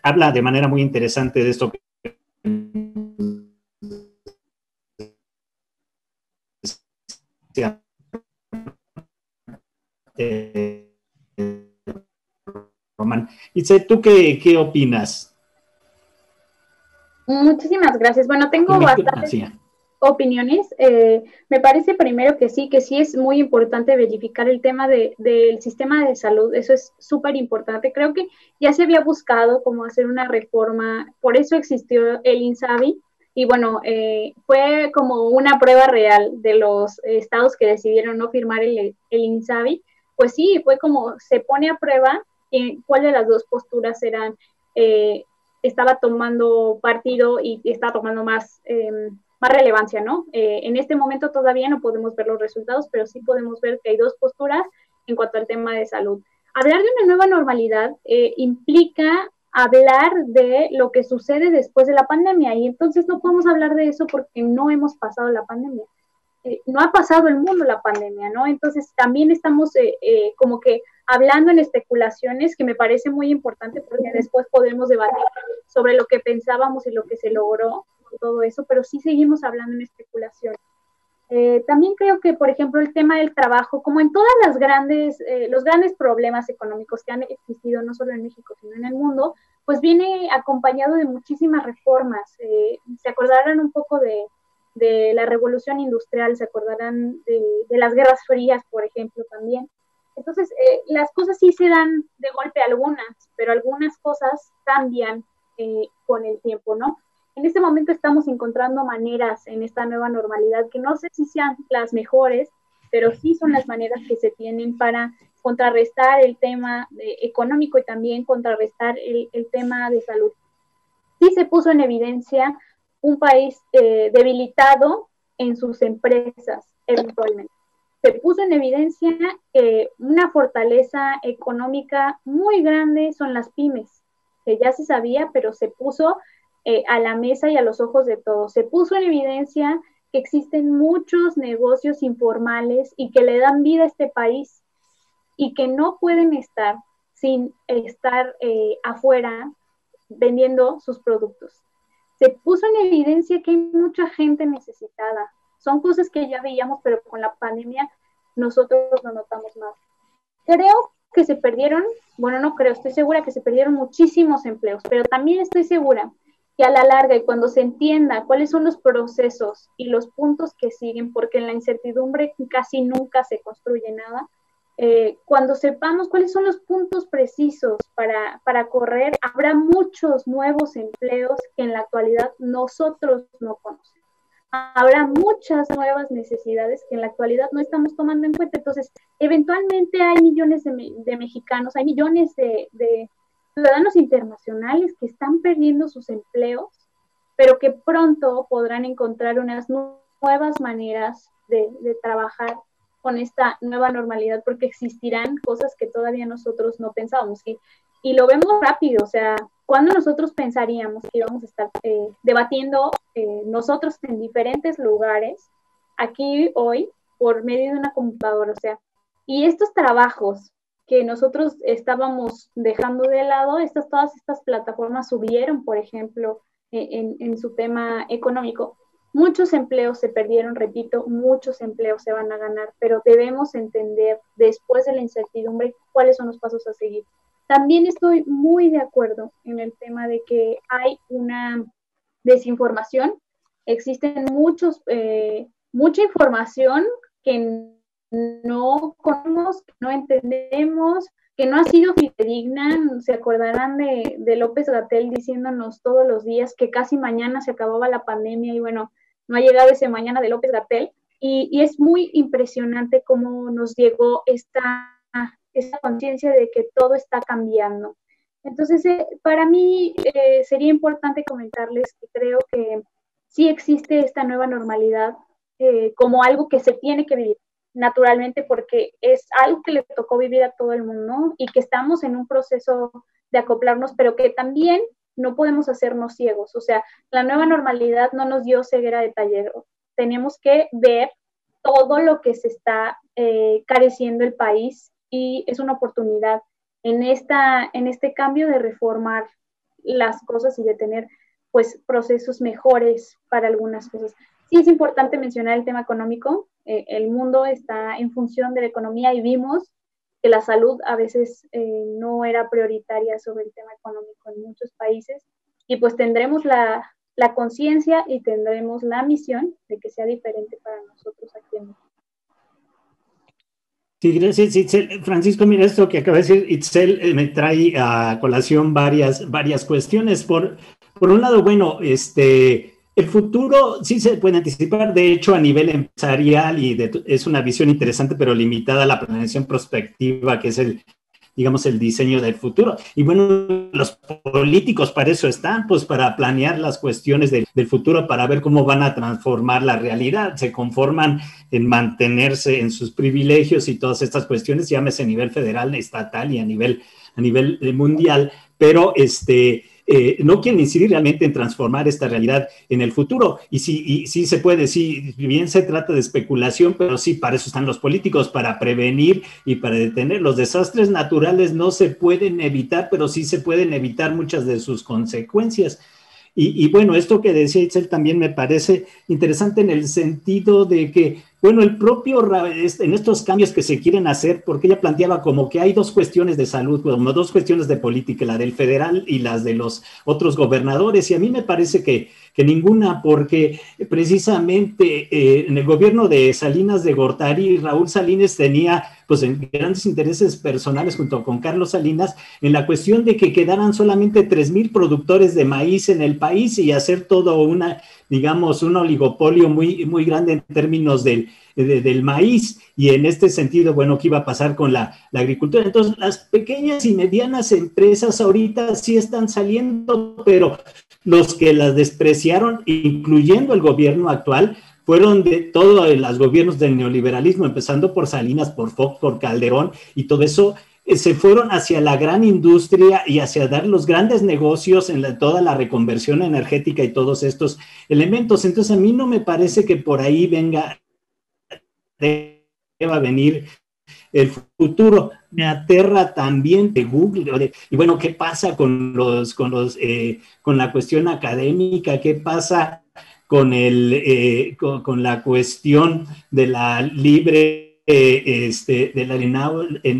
habla de manera muy interesante de esto Román. Itzel, ¿tú qué opinas? Muchísimas gracias. Bueno, tengo bastantes opiniones. Me parece primero que sí es muy importante verificar el tema del sistema de salud. Eso es súper importante. Creo que ya se había buscado cómo hacer una reforma, por eso existió el INSABI, y bueno, fue como una prueba real de los estados que decidieron no firmar el INSABI. Pues sí, fue como se pone a prueba cuál de las dos posturas estaba tomando partido y estaba tomando más relevancia, ¿no? En este momento todavía no podemos ver los resultados, pero sí podemos ver que hay dos posturas en cuanto al tema de salud. Hablar de una nueva normalidad implica hablar de lo que sucede después de la pandemia, y entonces no podemos hablar de eso porque no hemos pasado la pandemia. No ha pasado el mundo la pandemia, ¿no? Entonces también estamos como que hablando en especulaciones, que me parece muy importante porque después podemos debatir sobre lo que pensábamos y lo que se logró con todo eso, pero sí seguimos hablando en especulaciones. También creo que, por ejemplo, el tema del trabajo, como en todas las los grandes problemas económicos que han existido, no solo en México, sino en el mundo, pues viene acompañado de muchísimas reformas. Se acordarán un poco de la revolución industrial, se acordarán de las guerras frías, por ejemplo, también. Entonces, las cosas sí se dan de golpe algunas, pero algunas cosas cambian con el tiempo, ¿no? En este momento estamos encontrando maneras en esta nueva normalidad que no sé si sean las mejores, pero sí son las maneras que se tienen para contrarrestar el tema económico y también contrarrestar el tema de salud. Sí se puso en evidencia un país debilitado en sus empresas, eventualmente. Se puso en evidencia que una fortaleza económica muy grande son las pymes, que ya se sabía, pero se puso a la mesa y a los ojos de todos. Se puso en evidencia que existen muchos negocios informales y que le dan vida a este país y que no pueden estar sin estar afuera vendiendo sus productos. Se puso en evidencia que hay mucha gente necesitada. Son cosas que ya veíamos, pero con la pandemia nosotros lo notamos más. Creo que se perdieron, bueno, no creo, estoy segura que se perdieron muchísimos empleos, pero también estoy segura que a la larga y cuando se entienda cuáles son los procesos y los puntos que siguen, porque en la incertidumbre casi nunca se construye nada, cuando sepamos cuáles son los puntos precisos para correr, habrá muchos nuevos empleos que en la actualidad nosotros no conocemos. Habrá muchas nuevas necesidades que en la actualidad no estamos tomando en cuenta. Entonces, eventualmente hay millones de mexicanos, hay millones de ciudadanos internacionales que están perdiendo sus empleos, pero que pronto podrán encontrar unas nuevas nuevas maneras de trabajar con esta nueva normalidad, porque existirán cosas que todavía nosotros no pensábamos. Y lo vemos rápido, o sea, ¿cuándo nosotros pensaríamos que íbamos a estar debatiendo nosotros en diferentes lugares, aquí hoy, por medio de una computadora? O sea, y estos trabajos que nosotros estábamos dejando de lado, todas estas plataformas subieron, por ejemplo, en su tema económico. Muchos empleos se perdieron, repito, muchos empleos se van a ganar, pero debemos entender después de la incertidumbre cuáles son los pasos a seguir. También estoy muy de acuerdo en el tema de que hay una desinformación, existen mucha información que no conocemos, que no entendemos, que no ha sido fidedigna. Se acordarán de López-Gatell diciéndonos todos los días que casi mañana se acababa la pandemia y bueno, no ha llegado ese mañana de López-Gatell, y es muy impresionante cómo nos llegó esta conciencia de que todo está cambiando. Entonces, para mí sería importante comentarles que creo que sí existe esta nueva normalidad como algo que se tiene que vivir naturalmente, porque es algo que le tocó vivir a todo el mundo y que estamos en un proceso de acoplarnos, pero que también no podemos hacernos ciegos. O sea, la nueva normalidad no nos dio ceguera de taller. Tenemos que ver todo lo que se está careciendo el país, y es una oportunidad en este cambio de reformar las cosas y de tener pues procesos mejores para algunas cosas. Sí es importante mencionar el tema económico. El mundo está en función de la economía y vimos que la salud a veces no era prioritaria sobre el tema económico en muchos países, y pues tendremos la conciencia y tendremos la misión de que sea diferente para nosotros aquí en México. Sí, gracias, Itzel. Francisco, mira, esto que acaba de decir Itzel me trae a colación varias cuestiones. Por un lado, bueno, el futuro sí se puede anticipar, de hecho, a nivel empresarial, y es una visión interesante, pero limitada a la planeación prospectiva, que es digamos, el diseño del futuro. Y bueno, los políticos para eso están, pues para planear las cuestiones del futuro, para ver cómo van a transformar la realidad. Se conforman en mantenerse en sus privilegios y todas estas cuestiones, llámese a nivel federal, estatal y a nivel mundial, pero no quieren incidir realmente en transformar esta realidad en el futuro. Y sí se puede, sí, bien se trata de especulación, pero sí, para eso están los políticos, para prevenir y para detener. Los desastres naturales no se pueden evitar, pero sí se pueden evitar muchas de sus consecuencias. Y bueno, esto que decía Itzel también me parece interesante en el sentido de que, bueno, el propio, en estos cambios que se quieren hacer, porque ella planteaba como que hay dos cuestiones de salud, como dos cuestiones de política, la del federal y las de los otros gobernadores, y a mí me parece que ninguna, porque precisamente en el gobierno de Salinas de Gortari, Raúl Salinas tenía pues grandes intereses personales junto con Carlos Salinas en la cuestión de que quedaran solamente 3,000 productores de maíz en el país y hacer todo digamos, un oligopolio muy grande en términos del maíz. Y en este sentido, bueno, ¿qué iba a pasar con la agricultura? Entonces, las pequeñas y medianas empresas ahorita sí están saliendo, pero los que las despreciaron, incluyendo el gobierno actual, fueron de todos los gobiernos del neoliberalismo, empezando por Salinas, por Fox, por Calderón, y todo eso se fueron hacia la gran industria y hacia dar los grandes negocios en toda la reconversión energética y todos estos elementos. Entonces, a mí no me parece que por ahí deba venir el futuro. Me aterra también de Google. Y bueno, ¿qué pasa con la cuestión académica? ¿Qué pasa con la cuestión de la libre en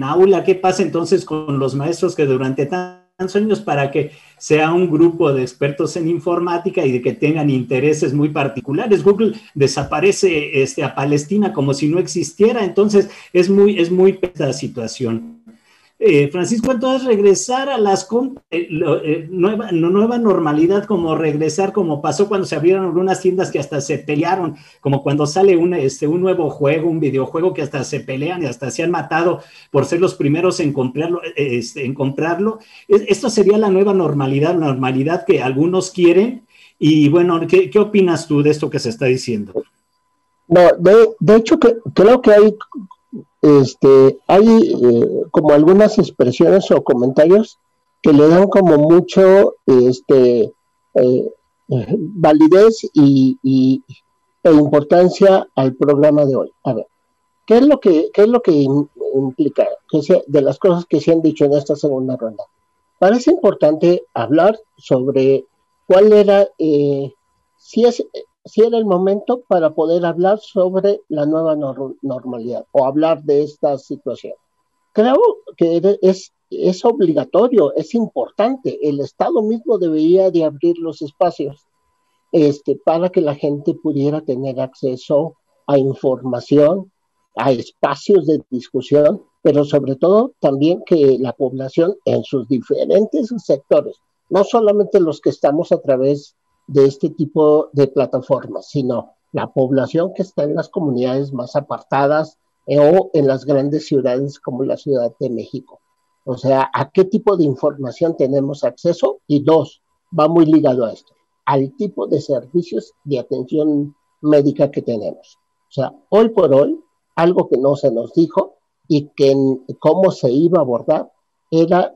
aula? ¿Qué pasa entonces con los maestros que durante tantos años, para que sea un grupo de expertos en informática y de que tengan intereses muy particulares? Google desaparece a Palestina como si no existiera. Entonces es muy pesa la situación. Francisco, entonces regresar a las nueva normalidad, como regresar como pasó cuando se abrieron algunas tiendas que hasta se pelearon, como cuando sale un nuevo juego, un videojuego, que hasta se pelean y hasta se han matado por ser los primeros en comprarlo. Esto sería la nueva normalidad, la normalidad que algunos quieren. Y bueno, ¿qué opinas tú de esto que se está diciendo? No, de hecho creo que hay como algunas expresiones o comentarios que le dan como mucho validez e importancia al programa de hoy. A ver, qué es lo que implica? De las cosas que se han dicho en esta segunda ronda. Parece importante hablar sobre cuál era, si, si era el momento para poder hablar sobre la nueva normalidad o hablar de esta situación. Creo que es obligatorio, es importante. El Estado mismo debería de abrir los espacios para que la gente pudiera tener acceso a información, a espacios de discusión, pero sobre todo también que la población en sus diferentes sectores, no solamente los que estamos a través de este tipo de plataformas, sino la población que está en las comunidades más apartadas o en las grandes ciudades como la Ciudad de México. O sea, ¿a qué tipo de información tenemos acceso? Y dos, va muy ligado a esto, al tipo de servicios de atención médica que tenemos. O sea, hoy por hoy, algo que no se nos dijo y que cómo se iba a abordar era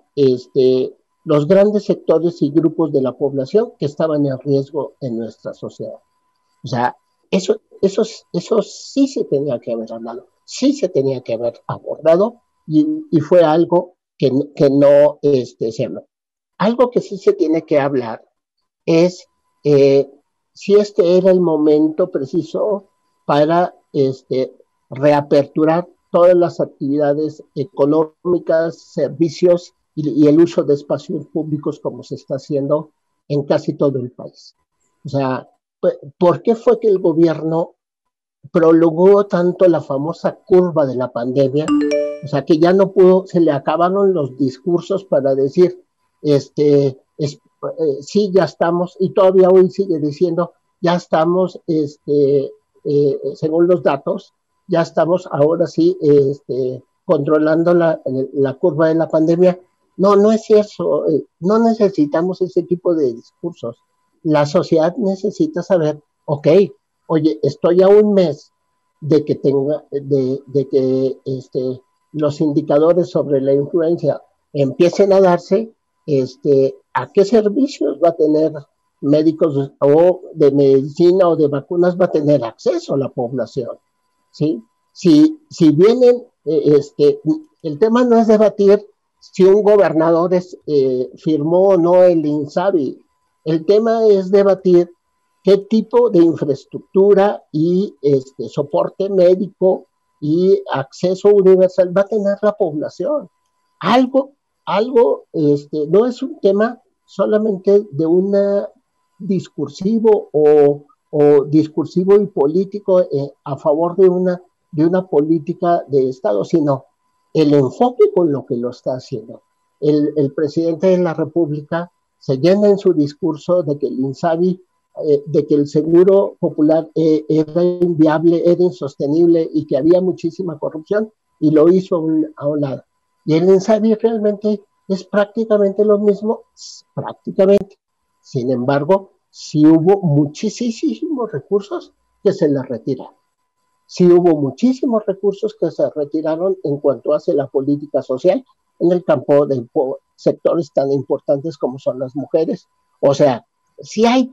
los grandes sectores y grupos de la población que estaban en riesgo en nuestra sociedad. O sea, eso sí se tenía que haber hablado, sí se tenía que haber abordado y fue algo que no se habló. Algo que sí se tiene que hablar es si este era el momento preciso para reaperturar todas las actividades económicas, servicios y el uso de espacios públicos como se está haciendo en casi todo el país. O sea, ¿por qué fue que el gobierno prolongó tanto la famosa curva de la pandemia? O sea, que ya no pudo, se le acabaron los discursos para decir, sí, ya estamos, y todavía hoy sigue diciendo, ya estamos, según los datos, ya estamos ahora sí controlando la curva de la pandemia. No, no es cierto, no necesitamos ese tipo de discursos. La sociedad necesita saber, ok, oye, estoy a un mes de que los indicadores sobre la influencia empiecen a darse, ¿a qué servicios va a tener médicos o de medicina o de vacunas va a tener acceso la población? ¿Sí? Si vienen, el tema no es debatir si un gobernador firmó o no el INSABI, el tema es debatir qué tipo de infraestructura y soporte médico y acceso universal va a tener la población. Algo no es un tema solamente de una discursivo o discursivo y político a favor de una política de Estado, sino el enfoque con lo que lo está haciendo. El presidente de la República se llena en su discurso de que el INSABI, de que el seguro popular era inviable, era insostenible y que había muchísima corrupción, y lo hizo a un lado. Y el INSABI realmente es prácticamente lo mismo, prácticamente. Sin embargo, sí hubo muchísimos recursos que se les retiraron. Sí hubo muchísimos recursos que se retiraron en cuanto hace la política social en el campo de sectores tan importantes como son las mujeres. O sea, sí hay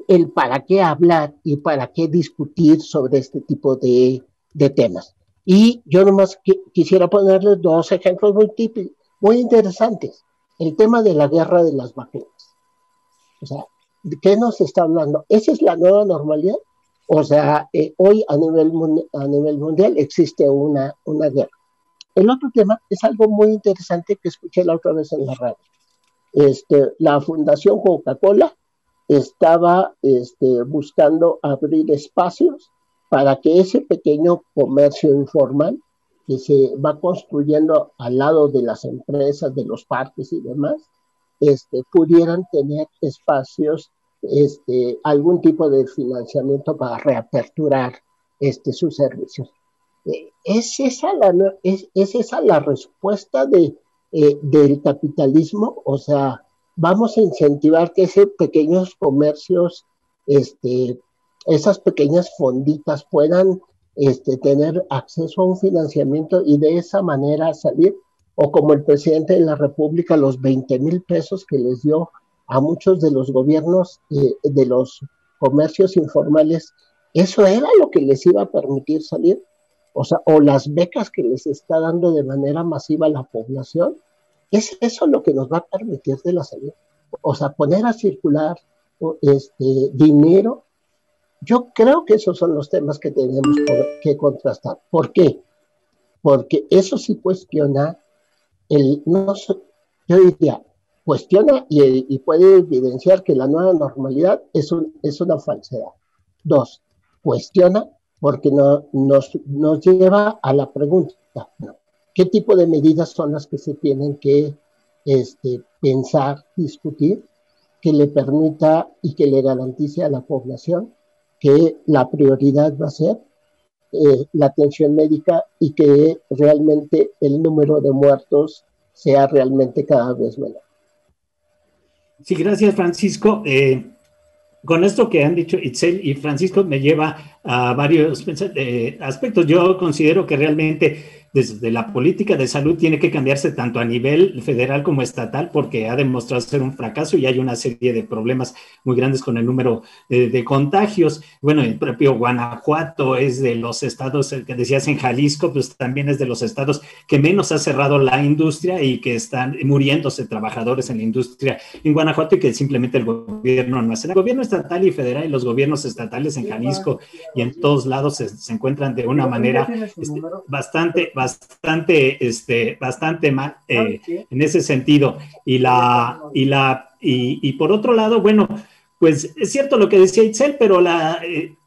el para qué hablar y para qué discutir sobre este tipo de temas. Y yo nomás quisiera ponerles dos ejemplos muy interesantes. El tema de la guerra de las vacunas. O sea, ¿de qué nos está hablando? ¿Esa es la nueva normalidad? O sea, hoy a nivel mundial existe una guerra. El otro tema es algo muy interesante que escuché la otra vez en la radio. La Fundación Coca-Cola estaba buscando abrir espacios para que ese pequeño comercio informal que se va construyendo al lado de las empresas, de los parques y demás, pudieran tener espacios, algún tipo de financiamiento para reaperturar sus servicios. ¿Es esa la respuesta del capitalismo? O sea, vamos a incentivar que esos pequeños comercios esas pequeñas fonditas puedan tener acceso a un financiamiento y de esa manera salir, o como el presidente de la República, los 20,000 pesos que les dio a muchos de los gobiernos, de los comercios informales, eso era lo que les iba a permitir salir, o sea, o las becas que les está dando de manera masiva a la población, es eso lo que nos va a permitir de la salida. O sea, poner a circular dinero. Yo creo que esos son los temas que tenemos que contrastar. ¿Por qué? Porque eso sí cuestiona yo diría, cuestiona y puede evidenciar que la nueva normalidad es una falsedad. 2, cuestiona porque nos lleva a la pregunta, ¿no? ¿Qué tipo de medidas son las que se tienen que pensar, discutir, que le permita y que le garantice a la población que la prioridad va a ser la atención médica y que realmente el número de muertos sea realmente cada vez menor? Sí, gracias, Francisco. Con esto que han dicho Itzel y Francisco me lleva a varios aspectos. Yo considero que realmente desde la política de salud tiene que cambiarse tanto a nivel federal como estatal, porque ha demostrado ser un fracaso y hay una serie de problemas muy grandes con el número de contagios. Bueno, el propio Guanajuato es de los estados, que decías en Jalisco, pues también es de los estados que menos ha cerrado la industria y que están muriéndose trabajadores en la industria en Guanajuato y que simplemente el gobierno no hace. El gobierno estatal y federal y los gobiernos estatales en Jalisco y en todos lados se encuentran de una manera bastante mal en ese sentido. Y por otro lado, bueno, pues es cierto lo que decía Itzel, pero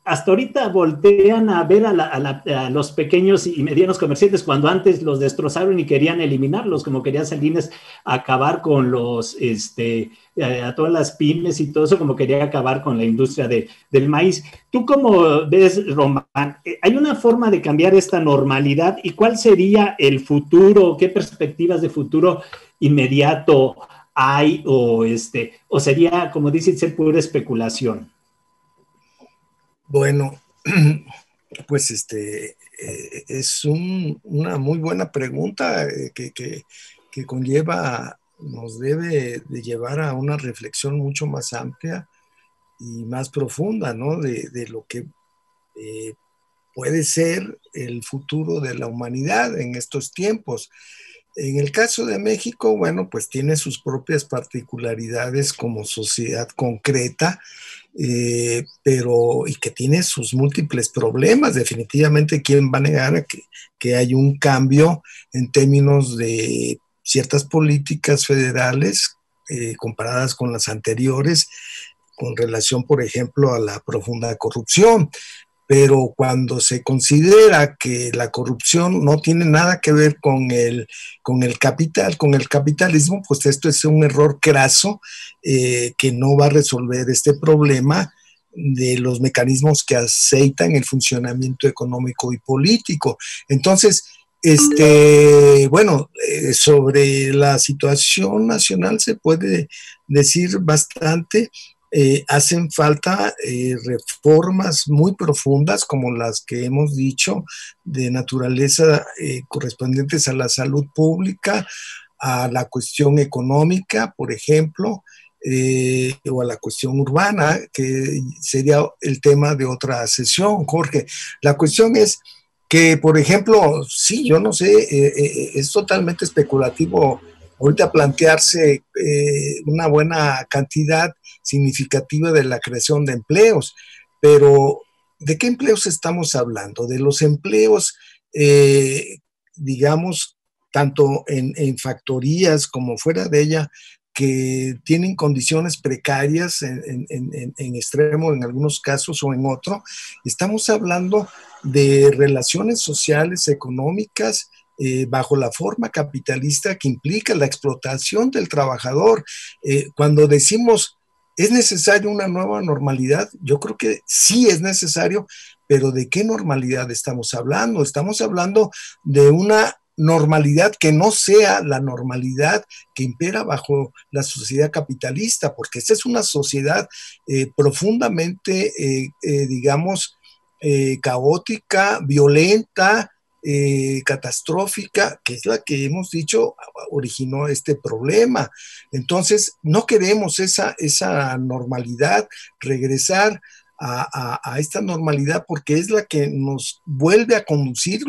hasta ahorita voltean a ver a los pequeños y medianos comerciantes cuando antes los destrozaron y querían eliminarlos, como quería Salinas acabar con a todas las pymes y todo eso, como quería acabar con la industria del maíz. ¿Tú cómo ves, Román? ¿Hay una forma de cambiar esta normalidad y cuál sería el futuro? ¿Qué perspectivas de futuro inmediato hay o sería, como dice, ser pura especulación? Bueno, pues es una muy buena pregunta que conlleva, nos debe de llevar a una reflexión mucho más amplia y más profunda, ¿no? De lo que puede ser el futuro de la humanidad en estos tiempos. En el caso de México, bueno, pues tiene sus propias particularidades como sociedad concreta, pero y que tiene sus múltiples problemas. Definitivamente, ¿quién va a negar que hay un cambio en términos de ciertas políticas federales comparadas con las anteriores, con relación, por ejemplo, a la profunda corrupción? Pero cuando se considera que la corrupción no tiene nada que ver con el capital, con el capitalismo, pues esto es un error craso que no va a resolver este problema de los mecanismos que aceitan el funcionamiento económico y político. Entonces, bueno, sobre la situación nacional se puede decir bastante. Hacen falta reformas muy profundas como las que hemos dicho, de naturaleza correspondientes a la salud pública, a la cuestión económica, por ejemplo, o a la cuestión urbana, que sería el tema de otra sesión, Jorge. La cuestión es que, por ejemplo, sí, yo no sé, es totalmente especulativo ahorita plantearse una buena cantidad significativa de la creación de empleos, pero ¿de qué empleos estamos hablando? De los empleos, digamos, tanto en factorías como fuera de ella, que tienen condiciones precarias en extremo en algunos casos o en otro. Estamos hablando de relaciones sociales, económicas, bajo la forma capitalista que implica la explotación del trabajador. Cuando decimos ¿es necesario una nueva normalidad? Yo creo que sí es necesario, pero ¿de qué normalidad estamos hablando? Estamos hablando de una normalidad que no sea la normalidad que impera bajo la sociedad capitalista, porque esta es una sociedad profundamente, digamos, caótica, violenta, catastrófica, que es la que hemos dicho originó este problema. Entonces, no queremos esa normalidad, regresar a esta normalidad, porque es la que nos vuelve a conducir.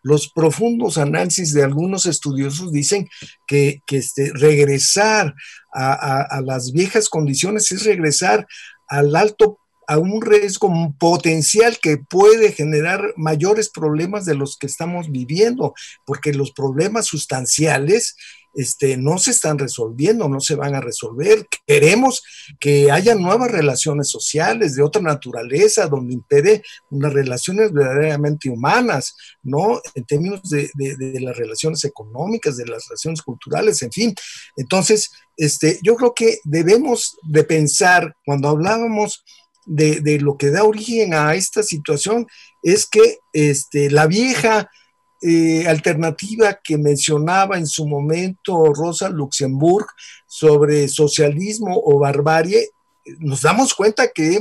Los profundos análisis de algunos estudiosos dicen que regresar a las viejas condiciones es regresar a un riesgo potencial que puede generar mayores problemas de los que estamos viviendo, porque los problemas sustanciales no se están resolviendo, no se van a resolver. Queremos que haya nuevas relaciones sociales de otra naturaleza, donde impere unas relaciones verdaderamente humanas, ¿no? En términos de las relaciones económicas, de las relaciones culturales, en fin. Entonces, yo creo que debemos de pensar, cuando hablábamos de lo que da origen a esta situación, es que la vieja alternativa que mencionaba en su momento Rosa Luxemburg sobre socialismo o barbarie, nos damos cuenta que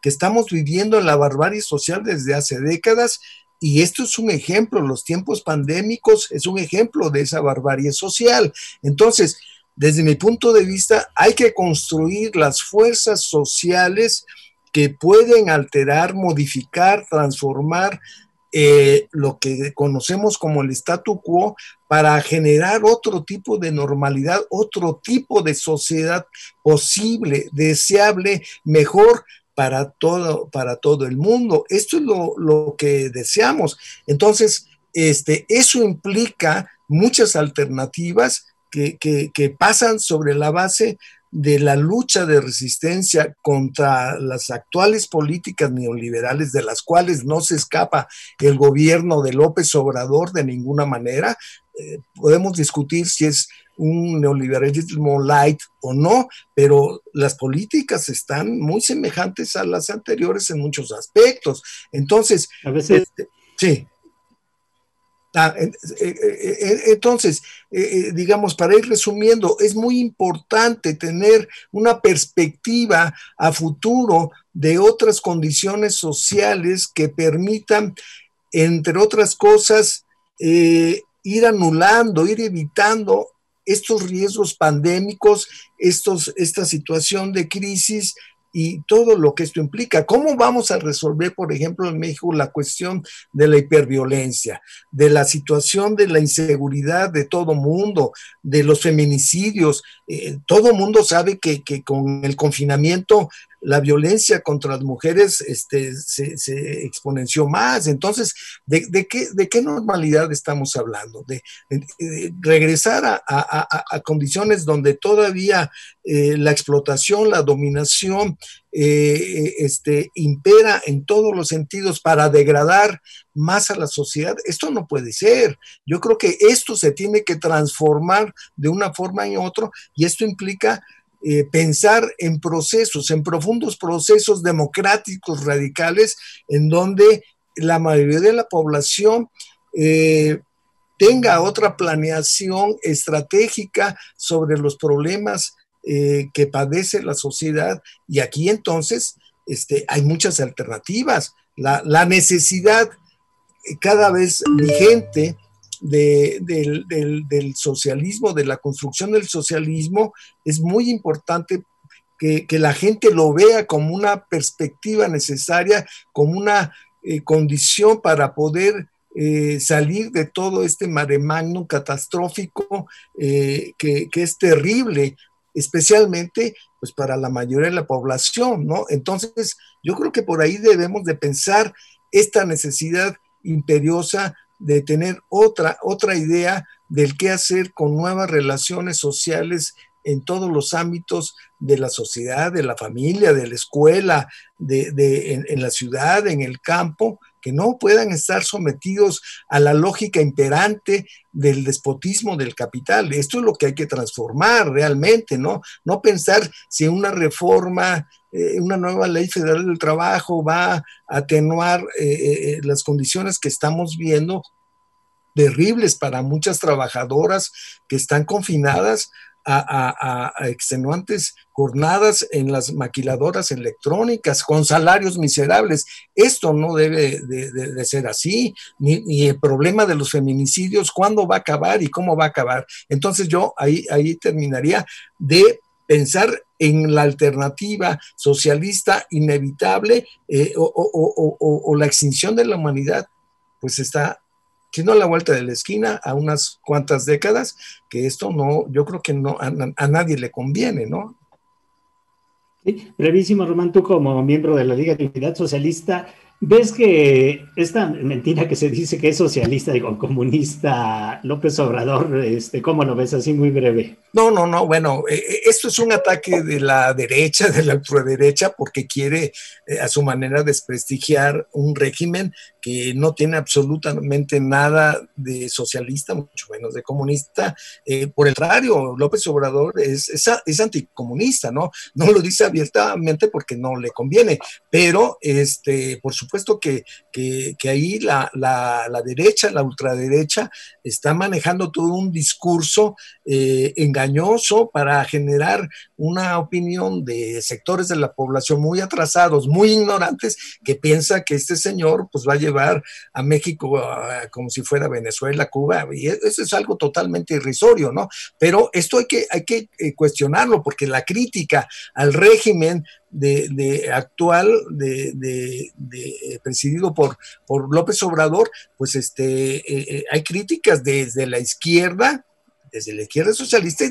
estamos viviendo en la barbarie social desde hace décadas, y esto es un ejemplo. Los tiempos pandémicos es un ejemplo de esa barbarie social. Entonces, desde mi punto de vista, hay que construir las fuerzas sociales que pueden alterar, modificar, transformar lo que conocemos como el statu quo, para generar otro tipo de normalidad, otro tipo de sociedad posible, deseable, mejor para todo el mundo. Esto es lo que deseamos. Entonces, eso implica muchas alternativas que pasan sobre la base de la lucha de resistencia contra las actuales políticas neoliberales, de las cuales no se escapa el gobierno de López Obrador de ninguna manera. Podemos discutir si es un neoliberalismo light o no, pero las políticas están muy semejantes a las anteriores en muchos aspectos. Entonces, a veces... sí. Entonces, digamos, para ir resumiendo, es muy importante tener una perspectiva a futuro de otras condiciones sociales que permitan, entre otras cosas, ir anulando, ir evitando estos riesgos pandémicos, esta situación de crisis y todo lo que esto implica. ¿Cómo vamos a resolver, por ejemplo, en México la cuestión de la hiperviolencia, de la situación de la inseguridad de todo mundo, de los feminicidios? Todo mundo sabe que con el confinamiento la violencia contra las mujeres se exponenció más. Entonces, ¿de qué normalidad estamos hablando? De regresar a condiciones donde todavía la explotación, la dominación impera en todos los sentidos para degradar más a la sociedad. Esto no puede ser. Yo creo que esto se tiene que transformar de una forma en otra, y esto implica pensar en procesos, en profundos procesos democráticos radicales, en donde la mayoría de la población tenga otra planeación estratégica sobre los problemas que padece la sociedad. Y aquí entonces hay muchas alternativas. La necesidad cada vez vigente del socialismo, de la construcción del socialismo, es muy importante que la gente lo vea como una perspectiva necesaria, como una condición para poder salir de todo este mare magnum catastrófico que es terrible, especialmente pues para la mayoría de la población, ¿no? Entonces, yo creo que por ahí debemos de pensar esta necesidad imperiosa de tener otra idea del qué hacer con nuevas relaciones sociales en todos los ámbitos de la sociedad, de la familia, de la escuela, en la ciudad, en el campo, que no puedan estar sometidos a la lógica imperante del despotismo del capital. Esto es lo que hay que transformar realmente, ¿no? No pensar si una reforma, una nueva ley federal del trabajo va a atenuar las condiciones que estamos viendo, terribles para muchas trabajadoras que están confinadas a extenuantes jornadas en las maquiladoras electrónicas con salarios miserables. Esto no debe de ser así, ni el problema de los feminicidios, cuándo va a acabar y cómo va a acabar. Entonces yo ahí terminaría de pensar en la alternativa socialista inevitable, o la extinción de la humanidad, pues está, si no a la vuelta de la esquina, a unas cuantas décadas, que esto no, yo creo que no, a nadie le conviene, ¿no? Sí, brevísimo, Román, tú como miembro de la Liga de Unidad Socialista, ¿ves que esta mentira que se dice que es socialista, digo, comunista, López Obrador, cómo lo ves así muy breve? No, bueno, esto es un ataque de la derecha, de la ultraderecha, porque quiere a su manera desprestigiar un régimen que no tiene absolutamente nada de socialista, mucho menos de comunista. Por el contrario, López Obrador es anticomunista, ¿no? No lo dice abiertamente porque no le conviene, pero por supuesto que ahí la derecha, la ultraderecha, está manejando todo un discurso engañoso para generar una opinión de sectores de la población muy atrasados, muy ignorantes, que piensa que este señor pues va a llevar a México como si fuera Venezuela, Cuba, y eso es algo totalmente irrisorio, ¿no? Pero esto hay que cuestionarlo, porque la crítica al régimen actual presidido por López Obrador, pues hay críticas desde la izquierda socialista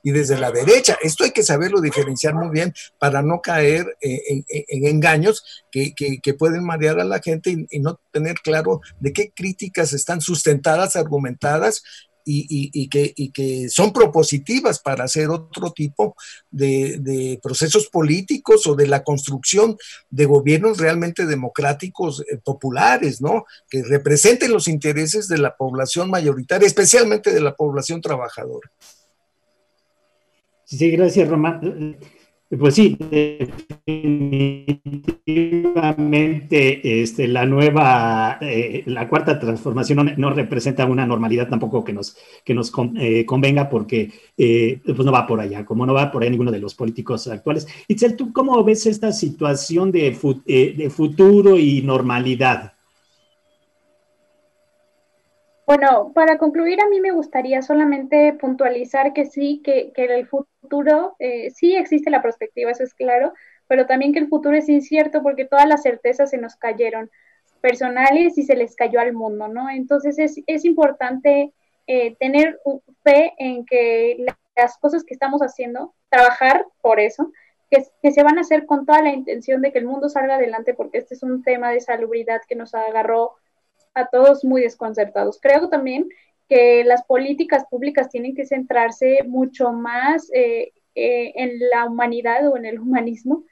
y desde la derecha. Esto hay que saberlo diferenciar muy bien para no caer en engaños que pueden marear a la gente y no tener claro de qué críticas están sustentadas, argumentadas, y que son propositivas para hacer otro tipo de procesos políticos o de la construcción de gobiernos realmente democráticos, populares, ¿no? Que representen los intereses de la población mayoritaria, especialmente de la población trabajadora. Sí, gracias, Román. Pues sí, definitivamente la cuarta transformación no representa una normalidad tampoco que nos convenga, porque pues no va por allá, como no va por ahí ninguno de los políticos actuales. Itzel, ¿tú cómo ves esta situación de futuro y normalidad? Bueno, para concluir, a mí me gustaría solamente puntualizar que sí, que en el futuro sí existe la perspectiva, eso es claro, pero también que el futuro es incierto porque todas las certezas se nos cayeron personales y se les cayó al mundo, ¿no? Entonces es importante tener fe en que las cosas que estamos haciendo, trabajar por eso, que se van a hacer con toda la intención de que el mundo salga adelante, porque este es un tema de salubridad que nos agarró a todos muy desconcertados. Creo también que las políticas públicas tienen que centrarse mucho más en la humanidad o en el humanismo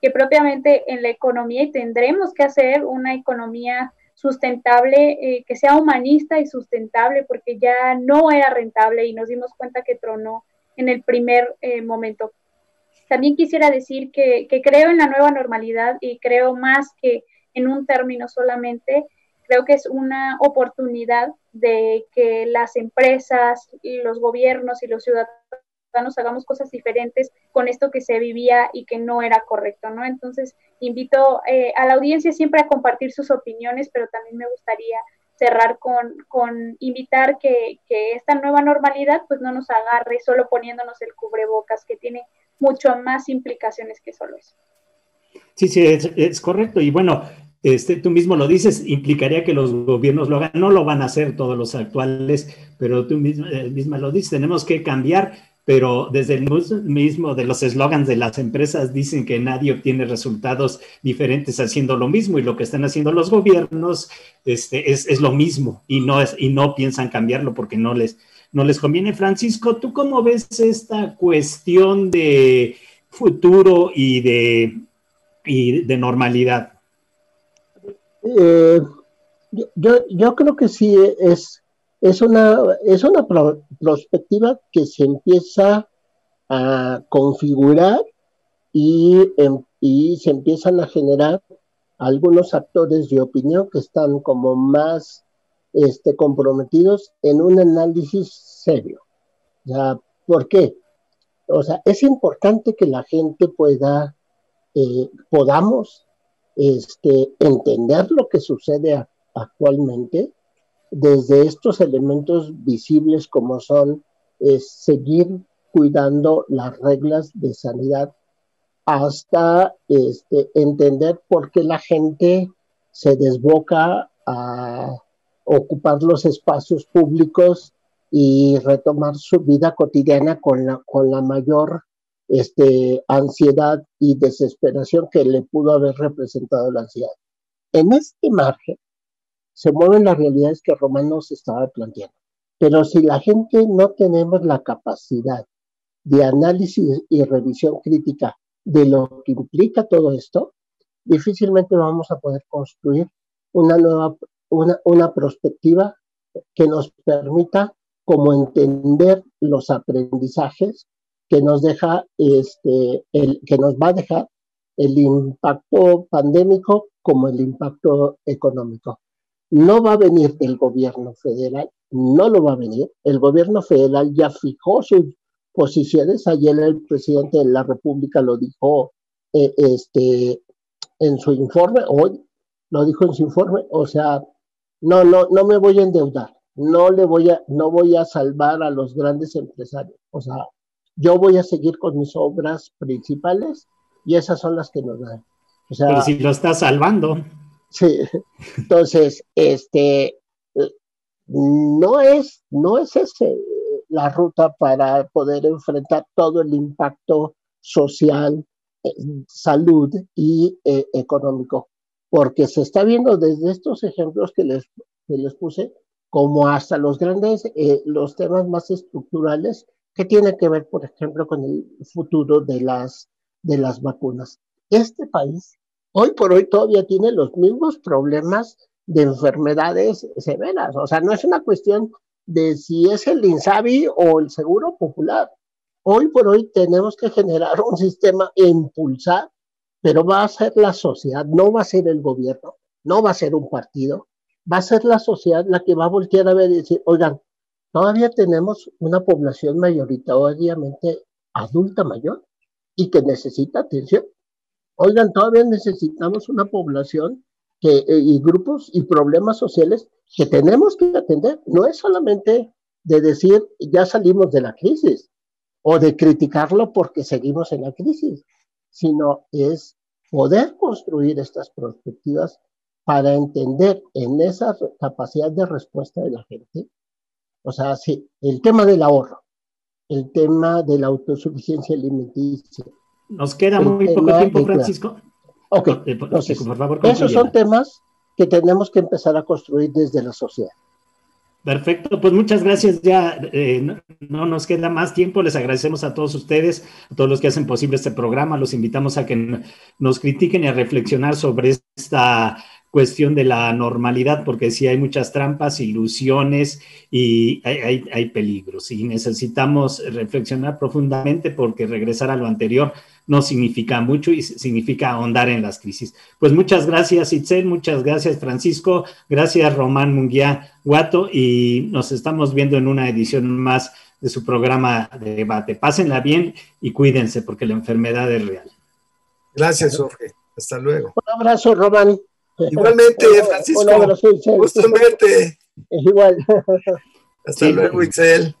que propiamente en la economía, y tendremos que hacer una economía sustentable, que sea humanista y sustentable, porque ya no era rentable y nos dimos cuenta que tronó en el primer momento. También quisiera decir que creo en la nueva normalidad y creo más que en un término solamente. Creo que es una oportunidad de que las empresas, los gobiernos y los ciudadanos hagamos cosas diferentes con esto que se vivía y que no era correcto, ¿no? Entonces, invito a la audiencia siempre a compartir sus opiniones, pero también me gustaría cerrar con invitar que esta nueva normalidad pues no nos agarre solo poniéndonos el cubrebocas, que tiene mucho más implicaciones que solo eso. Sí, es correcto. Y bueno, tú mismo lo dices, implicaría que los gobiernos lo hagan. No lo van a hacer todos los actuales, pero tú misma lo dices, tenemos que cambiar, pero desde el mismo de los eslogans de las empresas dicen que nadie obtiene resultados diferentes haciendo lo mismo, y lo que están haciendo los gobiernos es lo mismo, y no piensan cambiarlo porque no les conviene. Francisco, ¿tú cómo ves esta cuestión de futuro y de normalidad? Yo creo que sí es una perspectiva que se empieza a configurar y se empiezan a generar algunos actores de opinión que están como más comprometidos en un análisis serio. O sea, ¿por qué? O sea, es importante que la gente podamos entender lo que sucede actualmente desde estos elementos visibles como son seguir cuidando las reglas de sanidad hasta entender por qué la gente se desboca a ocupar los espacios públicos y retomar su vida cotidiana con la mayor ansiedad y desesperación que le pudo haber representado la ansiedad. En este margen se mueven las realidades que Román nos estaba planteando. Pero si la gente no tenemos la capacidad de análisis y revisión crítica de lo que implica todo esto, difícilmente vamos a poder construir una perspectiva que nos permita como entender los aprendizajes que nos deja que nos va a dejar el impacto pandémico como el impacto económico. No va a venir del gobierno federal, no lo va a venir. El gobierno federal ya fijó sus posiciones. Ayer el presidente de la República lo dijo en su informe, hoy lo dijo en su informe, o sea, no me voy a endeudar, no voy a salvar a los grandes empresarios, o sea, yo voy a seguir con mis obras principales y esas son las que nos dan. O sea, pero si lo está salvando. Sí, entonces, no es ese la ruta para poder enfrentar todo el impacto social, salud y económico, porque se está viendo desde estos ejemplos que les puse, como hasta los los temas más estructurales que tienen que ver, por ejemplo, con el futuro de las vacunas. Este país hoy por hoy todavía tiene los mismos problemas de enfermedades severas. O sea, no es una cuestión de si es el INSABI o el Seguro Popular. Hoy por hoy tenemos que generar un sistema e impulsar, pero va a ser la sociedad, no va a ser el gobierno, no va a ser un partido, va a ser la sociedad la que va a voltear a ver y decir, oigan, todavía tenemos una población mayoritariamente adulta mayor y que necesita atención. Oigan, todavía necesitamos una población y grupos y problemas sociales que tenemos que atender. No es solamente de decir, ya salimos de la crisis, o de criticarlo porque seguimos en la crisis, sino es poder construir estas perspectivas para entender en esa capacidad de respuesta de la gente. O sea, sí, el tema del ahorro, el tema de la autosuficiencia alimenticia. Nos queda muy poco tiempo, Francisco. Ok, entonces, por favor, esos son temas que tenemos que empezar a construir desde la sociedad. Perfecto, pues muchas gracias. Ya no nos queda más tiempo. Les agradecemos a todos ustedes, a todos los que hacen posible este programa. Los invitamos a que nos critiquen y a reflexionar sobre esta cuestión de la normalidad, porque sí hay muchas trampas, ilusiones y hay peligros. Y necesitamos reflexionar profundamente, porque regresar a lo anterior no significa mucho y significa ahondar en las crisis. Pues muchas gracias, Itzel, muchas gracias, Francisco, gracias, Román Munguía Guato, y nos estamos viendo en una edición más de su programa de debate. Pásenla bien y cuídense, porque la enfermedad es real. Gracias, Jorge. Hasta luego. Un abrazo, Román. Igualmente, Francisco. Un abrazo, Itzel. Gusto en verte. Igual. Hasta luego, Itzel.